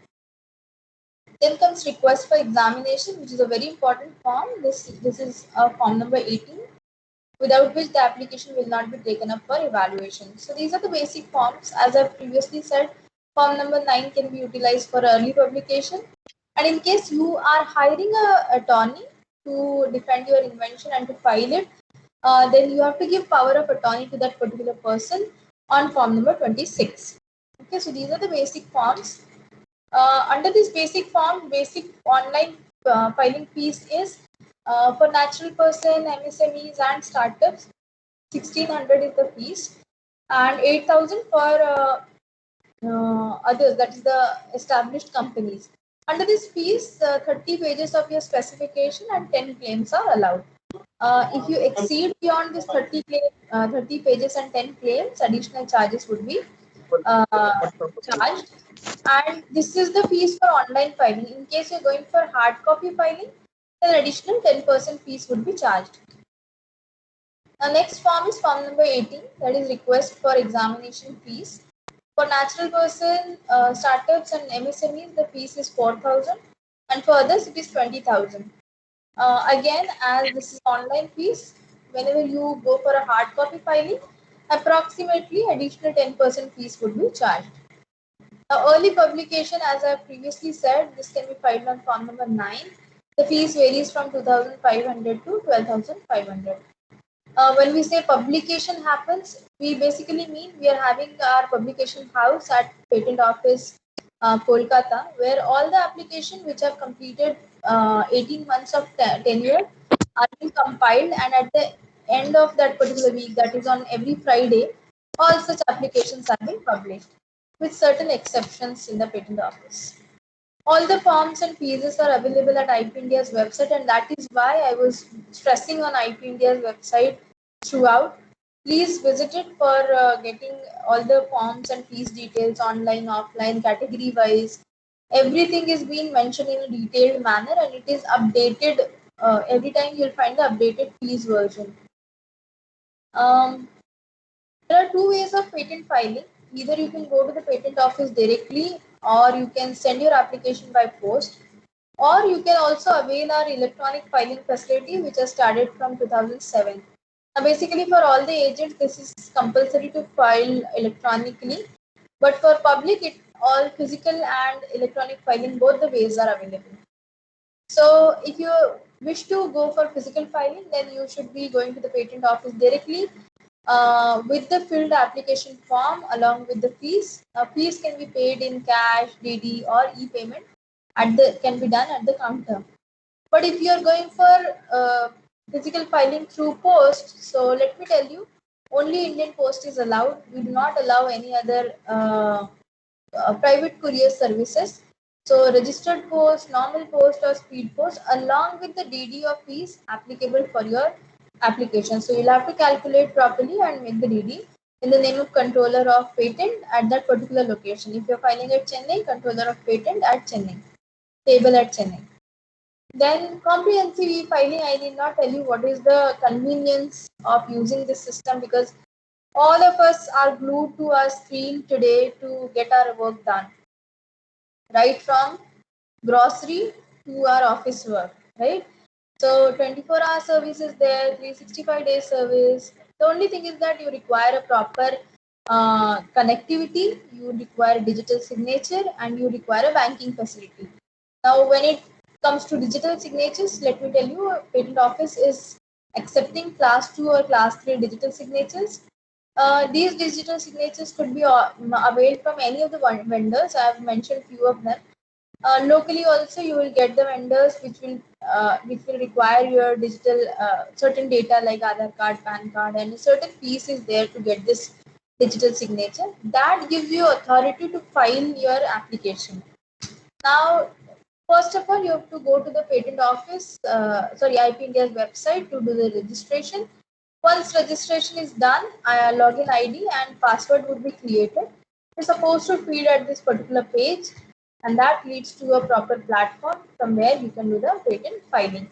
Then comes request for examination, which is a very important form. This is form number 18, without which the application will not be taken up for evaluation. So these are the basic forms. As I previously said, form number 9 can be utilized for early publication. And in case you are hiring an attorney to defend your invention and to file it, then you have to give power of attorney to that particular person on form number 26. Okay, so these are the basic forms. Under this basic form, basic online filing fees is for natural person, MSMEs and startups, 1600 is the fees, and 8000 for others, that is the established companies. Under this fees, 30 pages of your specification and 10 claims are allowed. If you exceed beyond this 30 pages and 10 claims, additional charges would be charged. And this is the fees for online filing. In case you're going for hard copy filing, then additional 10% fees would be charged. Now, next form is form number 18, that is request for examination fees. For natural person, startups and MSMEs, the fees is 4,000, and for others it is 20,000. Again, as this is online fees, whenever you go for a hard copy filing, approximately additional 10% fees would be charged. Early publication, as I previously said, this can be filed on form number 9. The fees varies from 2,500 to 12,500. When we say publication happens, we basically mean we are having our publication house at Patent Office, Kolkata, where all the applications which have completed 18 months of tenure are being compiled, and at the end of that particular week, that is on every Friday, all such applications are being published, with certain exceptions in the patent office. All the forms and fees are available at IP India's website, and that is why I was stressing on IP India's website throughout. Please visit it for getting all the forms and fees details online, offline, category wise. Everything is being mentioned in a detailed manner and it is updated. Every time you'll find the updated fees version. There are two ways of patent filing. Either you can go to the patent office directly or you can send your application by post, or you can also avail our electronic filing facility which has started from 2007. Now basically for all the agents this is compulsory to file electronically, but for public it all physical and electronic filing, both the ways are available. So if you wish to go for physical filing, then you should be going to the patent office directly with the filled application form along with the fees. Fees can be paid in cash, DD or e-payment can be done at the counter. But if you are going for physical filing through post, so let me tell you, only Indian Post is allowed. We do not allow any other private courier services. So registered post, normal post or speed post along with the DD of fees applicable for your application. So you'll have to calculate properly and make the DD in the name of controller of patent at that particular location. If you're filing at Chennai, controller of patent at Chennai, table at Chennai. Then comprehensive e-filing, I need not tell you what is the convenience of using this system, because all of us are glued to our screen today to get our work done, right from grocery to our office work, right? So 24-hour service is there, 365 days service. The only thing is that you require a proper connectivity, you require digital signature, and you require a banking facility. Now, when it comes to digital signatures, let me tell you, patent office is accepting class 2 or class 3 digital signatures. These digital signatures could be availed from any of the vendors. I have mentioned few of them. Locally also you will get the vendors which will require your digital certain data like Aadhaar card, PAN card, and a certain piece is there to get this digital signature. That gives you authority to file your application. Now, first of all, you have to go to the patent office, IP India's website to do the registration. Once registration is done, login ID and password would be created. You're supposed to feed at this particular page, and that leads to a proper platform from where you can do the patent filing.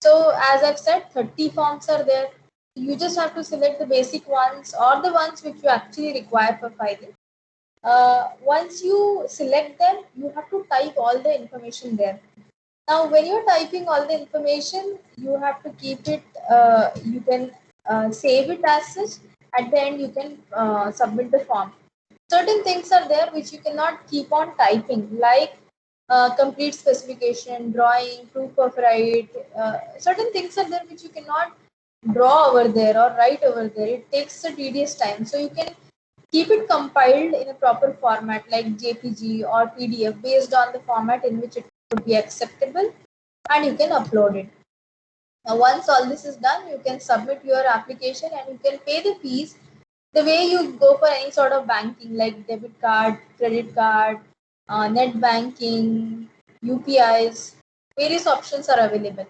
So as I've said, 30 forms are there. You just have to select the basic ones or the ones which you actually require for filing. Once you select them, you have to type all the information there. Now, when you're typing all the information, you have to keep it, you can save it as such. At the end, you can submit the form. Certain things are there which you cannot keep on typing, like complete specification, drawing, proof of right. Certain things are there which you cannot draw over there or write over there. It takes a tedious time. So you can keep it compiled in a proper format like JPG or PDF based on the format in which it would be acceptable, and you can upload it. Now, once all this is done, you can submit your application and you can pay the fees the way you go for any sort of banking like debit card, credit card, net banking, UPIs. Various options are available.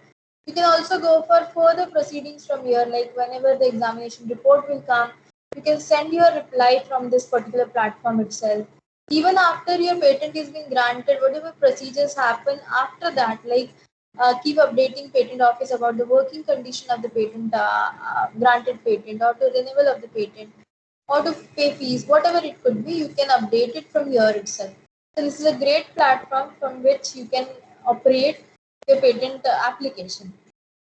You can also go for further proceedings from here, like whenever the examination report will come, you can send your reply from this particular platform itself. Even after your patent is being granted, whatever procedures happen after that, like keep updating patent office about the working condition of the patent, granted patent, or the renewal of the patent, or to pay fees, whatever it could be, you can update it from here itself. So this is a great platform from which you can operate your patent application.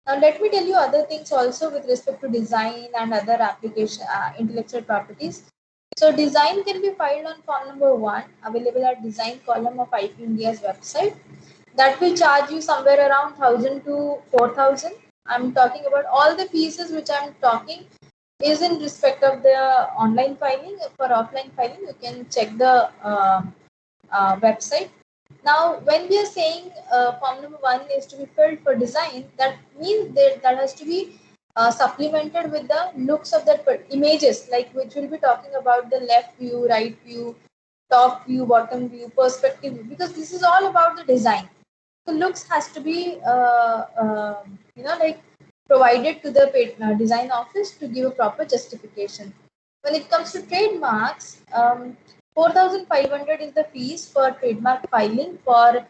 Now let me tell you other things also with respect to design and other application intellectual properties. So design can be filed on form number 1, available at design column of IP India's website. That will charge you somewhere around 1000 to 4000. I'm talking about all the pieces which I'm talking is in respect of the online filing. For offline filing, you can check the website. Now, when we are saying form number 1 is to be filled for design, that means that has to be supplemented with the looks of the images, like which will be talking about the left view, right view, top view, bottom view, perspective view, because this is all about the design. So looks has to be, like provided to the design office to give a proper justification. When it comes to trademarks, 4,500 is the fees for trademark filing for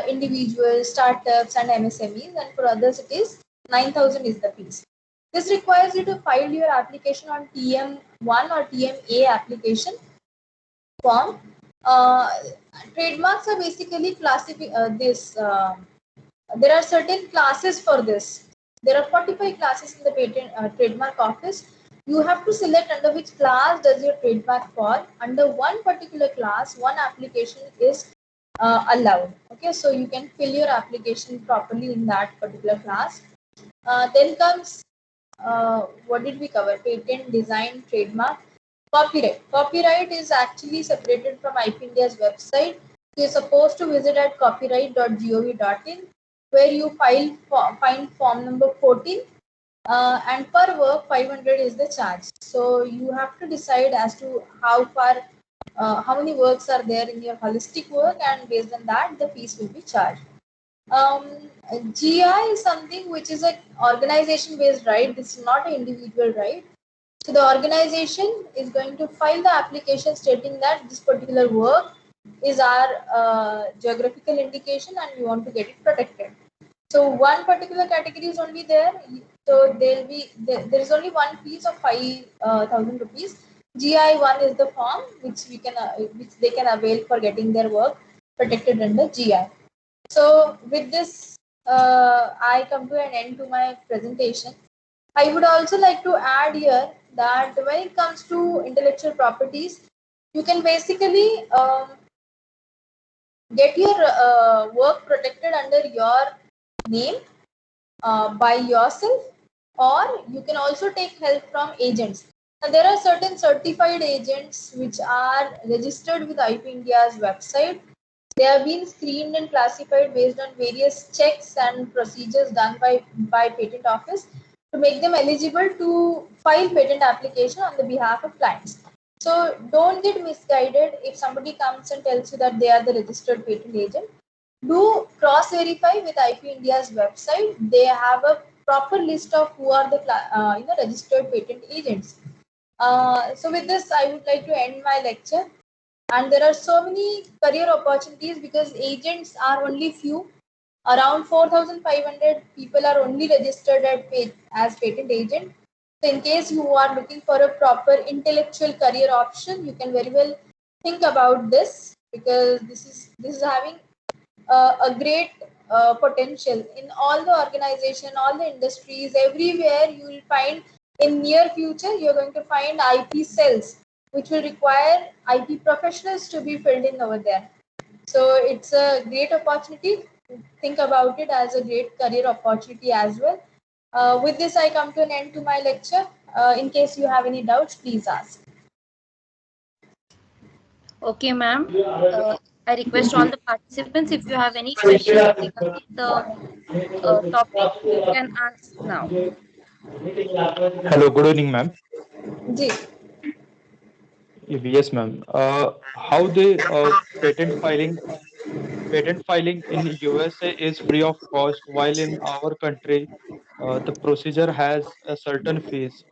individuals, startups, and MSMEs, and for others it is 9,000 is the fees. This requires you to file your application on TM1 or TMA application form. Trademarks are basically there are certain classes for this. There are 45 classes in the patent trademark office. You have to select under which class does your trademark fall. Under one particular class, one application is allowed. Okay, so you can fill your application properly in that particular class. Then comes what did we cover? Patent, design, trademark, copyright. Copyright is actually separated from IP India's website. You're supposed to visit at copyright.gov.in, where you find form number 14, and per work 500 is the charge. So you have to decide as to how many works are there in your holistic work, and based on that the fees will be charged. um, GI is something which is an organization based right. This is not an individual right. So the organization is going to file the application stating that this particular work is our geographical indication and we want to get it protected. So one particular category is only there. So there is only one piece of 5,000 rupees. GI1 is the form which which they can avail for getting their work protected under GI. So with this, I come to an end to my presentation. I would also like to add here that when it comes to intellectual properties, you can basically get your work protected under your name by yourself, or you can also take help from agents. Now, there are certain certified agents which are registered with IP India's website. They have been screened and classified based on various checks and procedures done by patent office to make them eligible to file patent application on the behalf of clients. So don't get misguided if somebody comes and tells you that they are the registered patent agent. Do cross verify with IP India's website. They have a proper list of who are the registered patent agents. So with this, I would like to end my lecture. And there are so many career opportunities because agents are only few. Around 4,500 people are only registered as patent agent. So in case you are looking for a proper intellectual career option, you can very well think about this, because this is having a great potential in all the organization, all the industries, everywhere. You will find in near future you're going to find IP cells which will require IP professionals to be filled in over there. So it's a great opportunity. Think about it as a great career opportunity as well. With this, I come to an end to my lecture. In case you have any doubts, please ask.
Okay, ma'am. I request all the participants, if you have any questions regarding the topic, you can ask now.
Hello, good evening, ma'am.
Ji.
Yes, ma'am. How the patent filing in USA is free of cost, while in our country the procedure has a certain fees.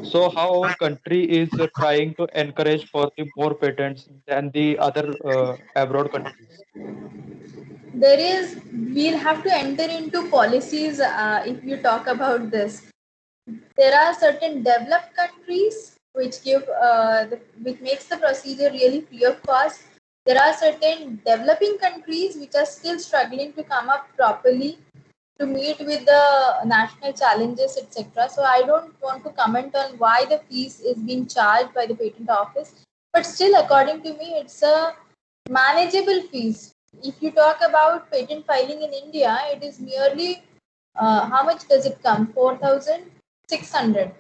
So, how our country is trying to encourage for the more patents than the other abroad countries?
We'll have to enter into policies if you talk about this. There are certain developed countries which which makes the procedure really free of cost. There are certain developing countries which are still struggling to come up properly to meet with the national challenges, etc. So I don't want to comment on why the fees is being charged by the patent office, but still, according to me, it's a manageable fees. If you talk about patent filing in India, it is merely how much does it come? 4,600.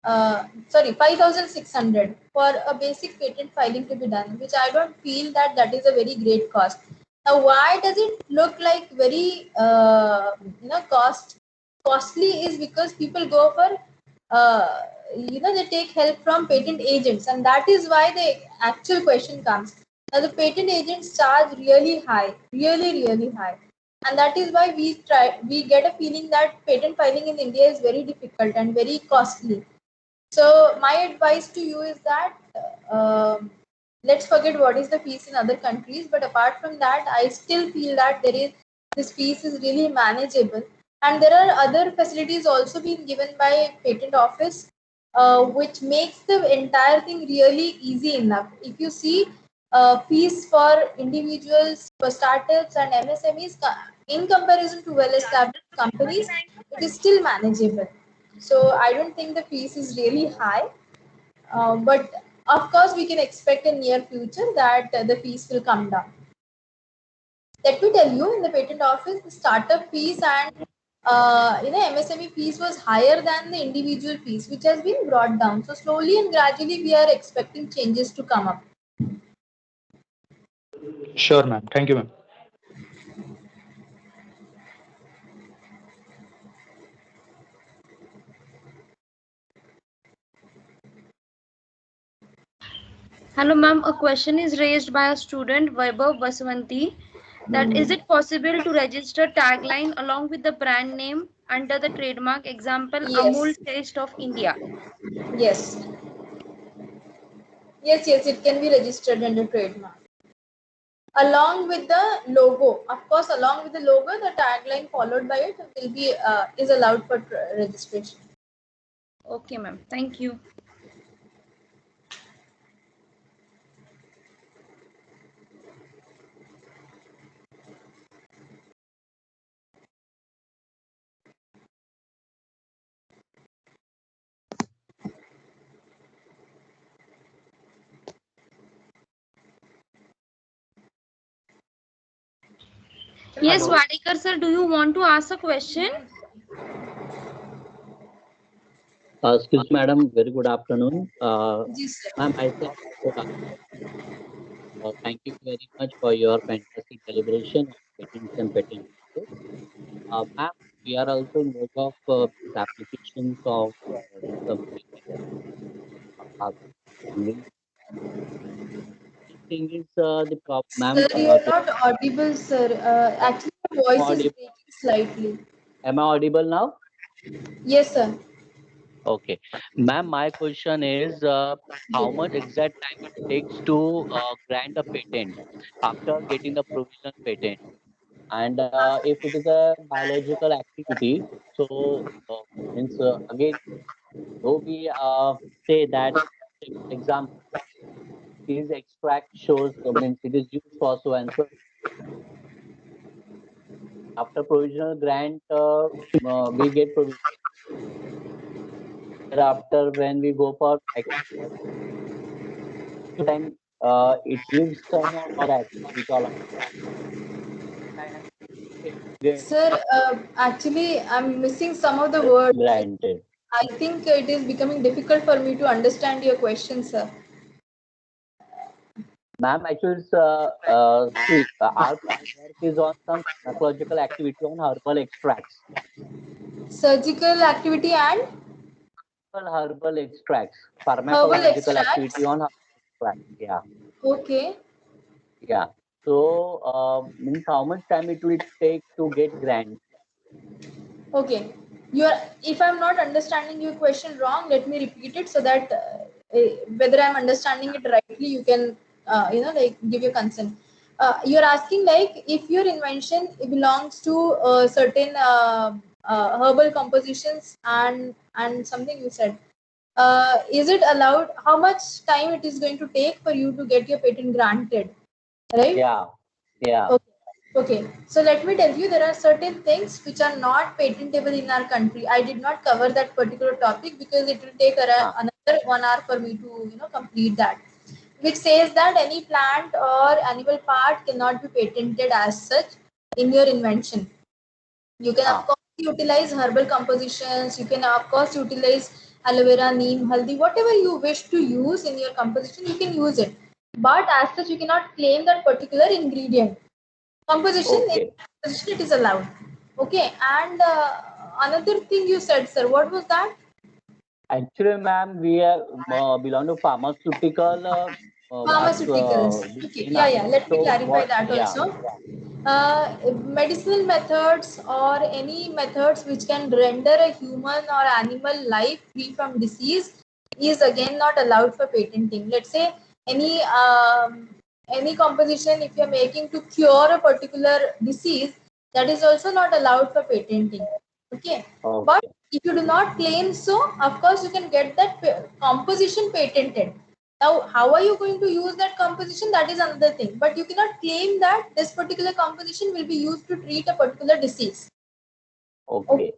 5,600 for a basic patent filing to be done, which I don't feel that is a very great cost. Now, why does it look like very costly? Is because people go for they take help from patent agents, and that is why the actual question comes. Now, the patent agents charge really high, really high. and that is why we get a feeling that patent filing in India is very difficult and very costly. So my advice to you is that let's forget what is the fees in other countries, but apart from that, I still feel that this fees is really manageable, and there are other facilities also being given by patent office, which makes the entire thing really easy enough. If you see fees for individuals, for startups and MSMEs, in comparison to well-established companies, it is still manageable. So I don't think the fees is really high, but of course we can expect in near future that the fees will come down. Let me tell you, in the patent office, the startup fees and MSME fees was higher than the individual fees, which has been brought down. So slowly and gradually, we are expecting changes to come up.
Sure, ma'am. Thank you, ma'am.
Hello, ma'am. A question is raised by a student, Vaibhav Baswanti, that is it possible to register tagline along with the brand name under the trademark, example, Amul
Yes,
Taste of India?
yes, yes. It can be registered under trademark along with the logo. Of course, along with the logo, the tagline followed by it will be is allowed for registration.
Okay, ma'am. Thank you. Yes,
Hello.
Wadekar sir, do you want to ask a question?
Excuse me, madam. Very good afternoon.
Yes, sir.
Ma'am, myself, thank you very much for your fantastic deliberation on patents and patent office. Ma'am, we are also in work of these applications of some thing is the ma'am.
Sir, you are not audible, sir. Actually, your voice is breaking slightly.
Am I audible now?
Yes, sir.
Okay, ma'am. My question is, how much exact time it takes to grant a patent after getting the provisional patent? And if it is a biological activity, so means again, though we say that, for example, this extract shows means it is used for so and so. After provisional grant, we get provision. Thereafter, when we go for time, it gives some or activity all
Sir, actually, I'm missing some of the words.
granted.
I think it is becoming difficult for me to understand your question, sir.
Ma'am, actually, see, our work is on some pharmacological activity on herbal extracts.
Surgical activity and
Herbal extracts,
herbal
pharmacological activity
extracts.
on herbal extracts. Yeah,
Okay,
yeah. So, means how much time it will take to get grant?
okay. You are. If I'm not understanding your question wrong, let me repeat it so that whether I'm understanding it rightly, you can like give your consent. You're asking like if your invention belongs to certain herbal compositions and something you said. Is it allowed? How much time it is going to take for you to get your patent granted? Right?
Yeah, yeah.
Okay. Okay. So let me tell you, there are certain things which are not patentable in our country. I did not cover that particular topic because it will take
Ah,
another 1 hour for me to complete that. Which says that any plant or animal part cannot be patented as such in your invention. You can of
ah,
course utilize herbal compositions. You can of course utilize aloe vera, neem, haldi, whatever you wish to use in your composition. You can use it, but as such, you cannot claim that particular ingredient. Composition in
okay.
composition it is allowed. Okay, and another thing you said, sir. What was that?
Actually, ma'am, we are belong to pharmaceutical
Pharmaceuticals. Okay,
in
yeah,
our.
yeah. Let me
So
clarify
what?
that
Yeah,
also. medicinal methods or any methods which can render a human or animal life free from disease is again not allowed for patenting. Let's say any composition if you're making to cure a particular disease, that is also not allowed for patenting. Okay, but
Okay.
if you do not claim so, of course you can get that composition patented. Now, how are you going to use that composition? That is another thing. But you cannot claim that this particular composition will be used to treat a particular disease.
Okay.
Okay.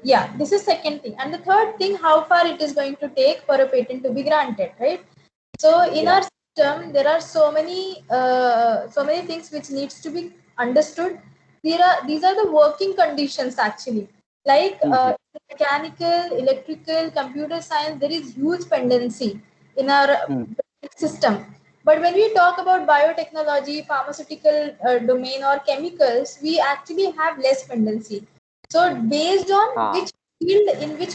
Yeah, this is second thing. And the third thing, how far it is going to take for a patent to be granted, right? So in
Yeah.
our system, there are so many things which needs to be understood. These are the working conditions actually. Like
Mhm.
mechanical, electrical, computer science, there is huge pendency in our
Mhm.
system. But when we talk about biotechnology, pharmaceutical domain or chemicals, we actually have less pendency. So based on
Ah.
which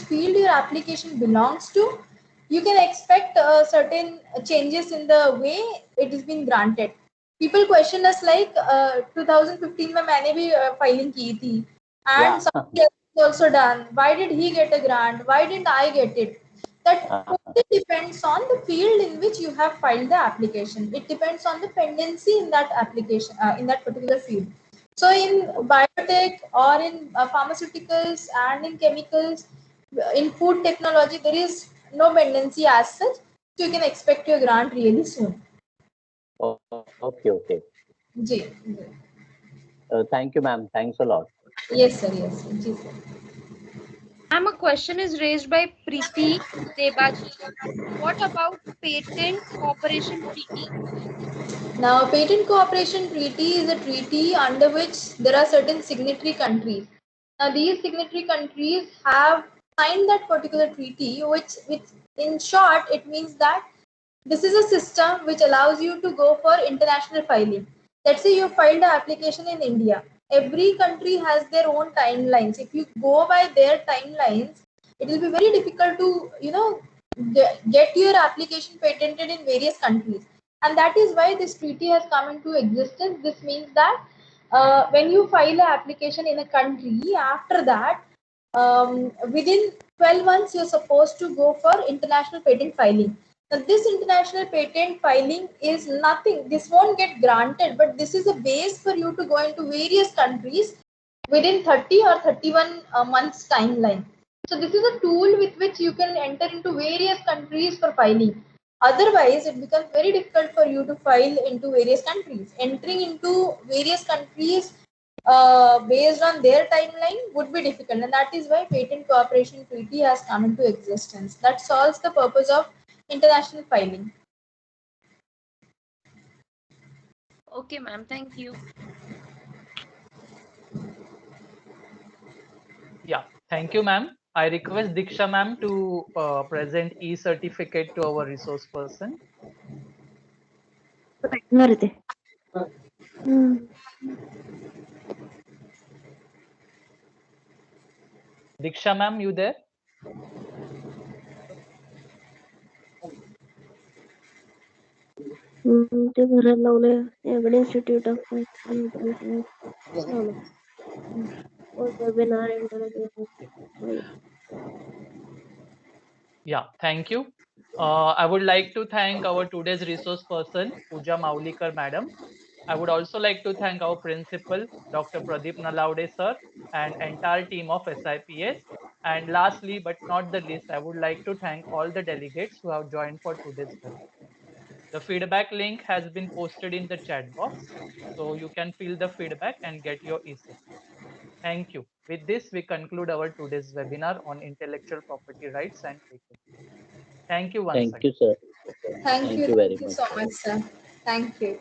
field your application belongs to, you can expect certain changes in the way it is being granted. People question us like 2015 में मैंने भी filing की थी
Yeah.
and somebody else has also done. Why did he get a grant? Why didn't I get it? That totally depends on the field in which you have filed the application. It depends on the pendency in that application, in that particular field. So in biotech or in pharmaceuticals and in chemicals, in food technology, there is no pendency as such. So you can expect your grant really soon.
Okay. Okay.
Ji,
Thank you, ma'am. Thanks a lot.
yes sir, yes sir. Ji sir.
Ma'am, a question is raised by Preeti Debaji. What about patent cooperation treaty?
Now, patent cooperation treaty is a treaty under which there are certain signatory countries. Now, these signatory countries have signed that particular treaty, which in short, it means that this is a system which allows you to go for international filing. Let's say you filed an application in India. Every country has their own timelines. If you go by their timelines, it will be very difficult to, get your application patented in various countries. And that is why this treaty has come into existence. This means that when you file an application in a country, after that, within 12 months, you're supposed to go for international patent filing. Now, this international patent filing is nothing. This won't get granted, but this is a base for you to go into various countries within 30 or 31 months timeline. So this is a tool with which you can enter into various countries for filing. Otherwise, it becomes very difficult for you to file into various countries. Entering into various countries based on their timeline would be difficult, and that is why patent cooperation treaty has come into existence. That solves the purpose of international filing.
Okay, ma'am. Thank you.
Yeah, thank you, ma'am. I request Diksha ma'am to present e-certificate to our resource person. Diksha ma'am, you there?
ते भरायला लावलंय एवढे institute of webinar.
Yeah, thank you. I would like to thank our today's resource person, Pooja Maulikar madam. I would also like to thank our principal, Dr. Pradeep Nalaude sir, and entire team of SIPS. And lastly, but not the least, I would like to thank all the delegates who have joined for today's webinar. The feedback link has been posted in the chat box, so you can fill the feedback and get your e-certificate. Thank you. With this, we conclude our today's webinar on intellectual property rights and patents. Thank you once
Thank
again.
you, sir.
Thank
Thank you very
you
much.
so much, sir. Thank you.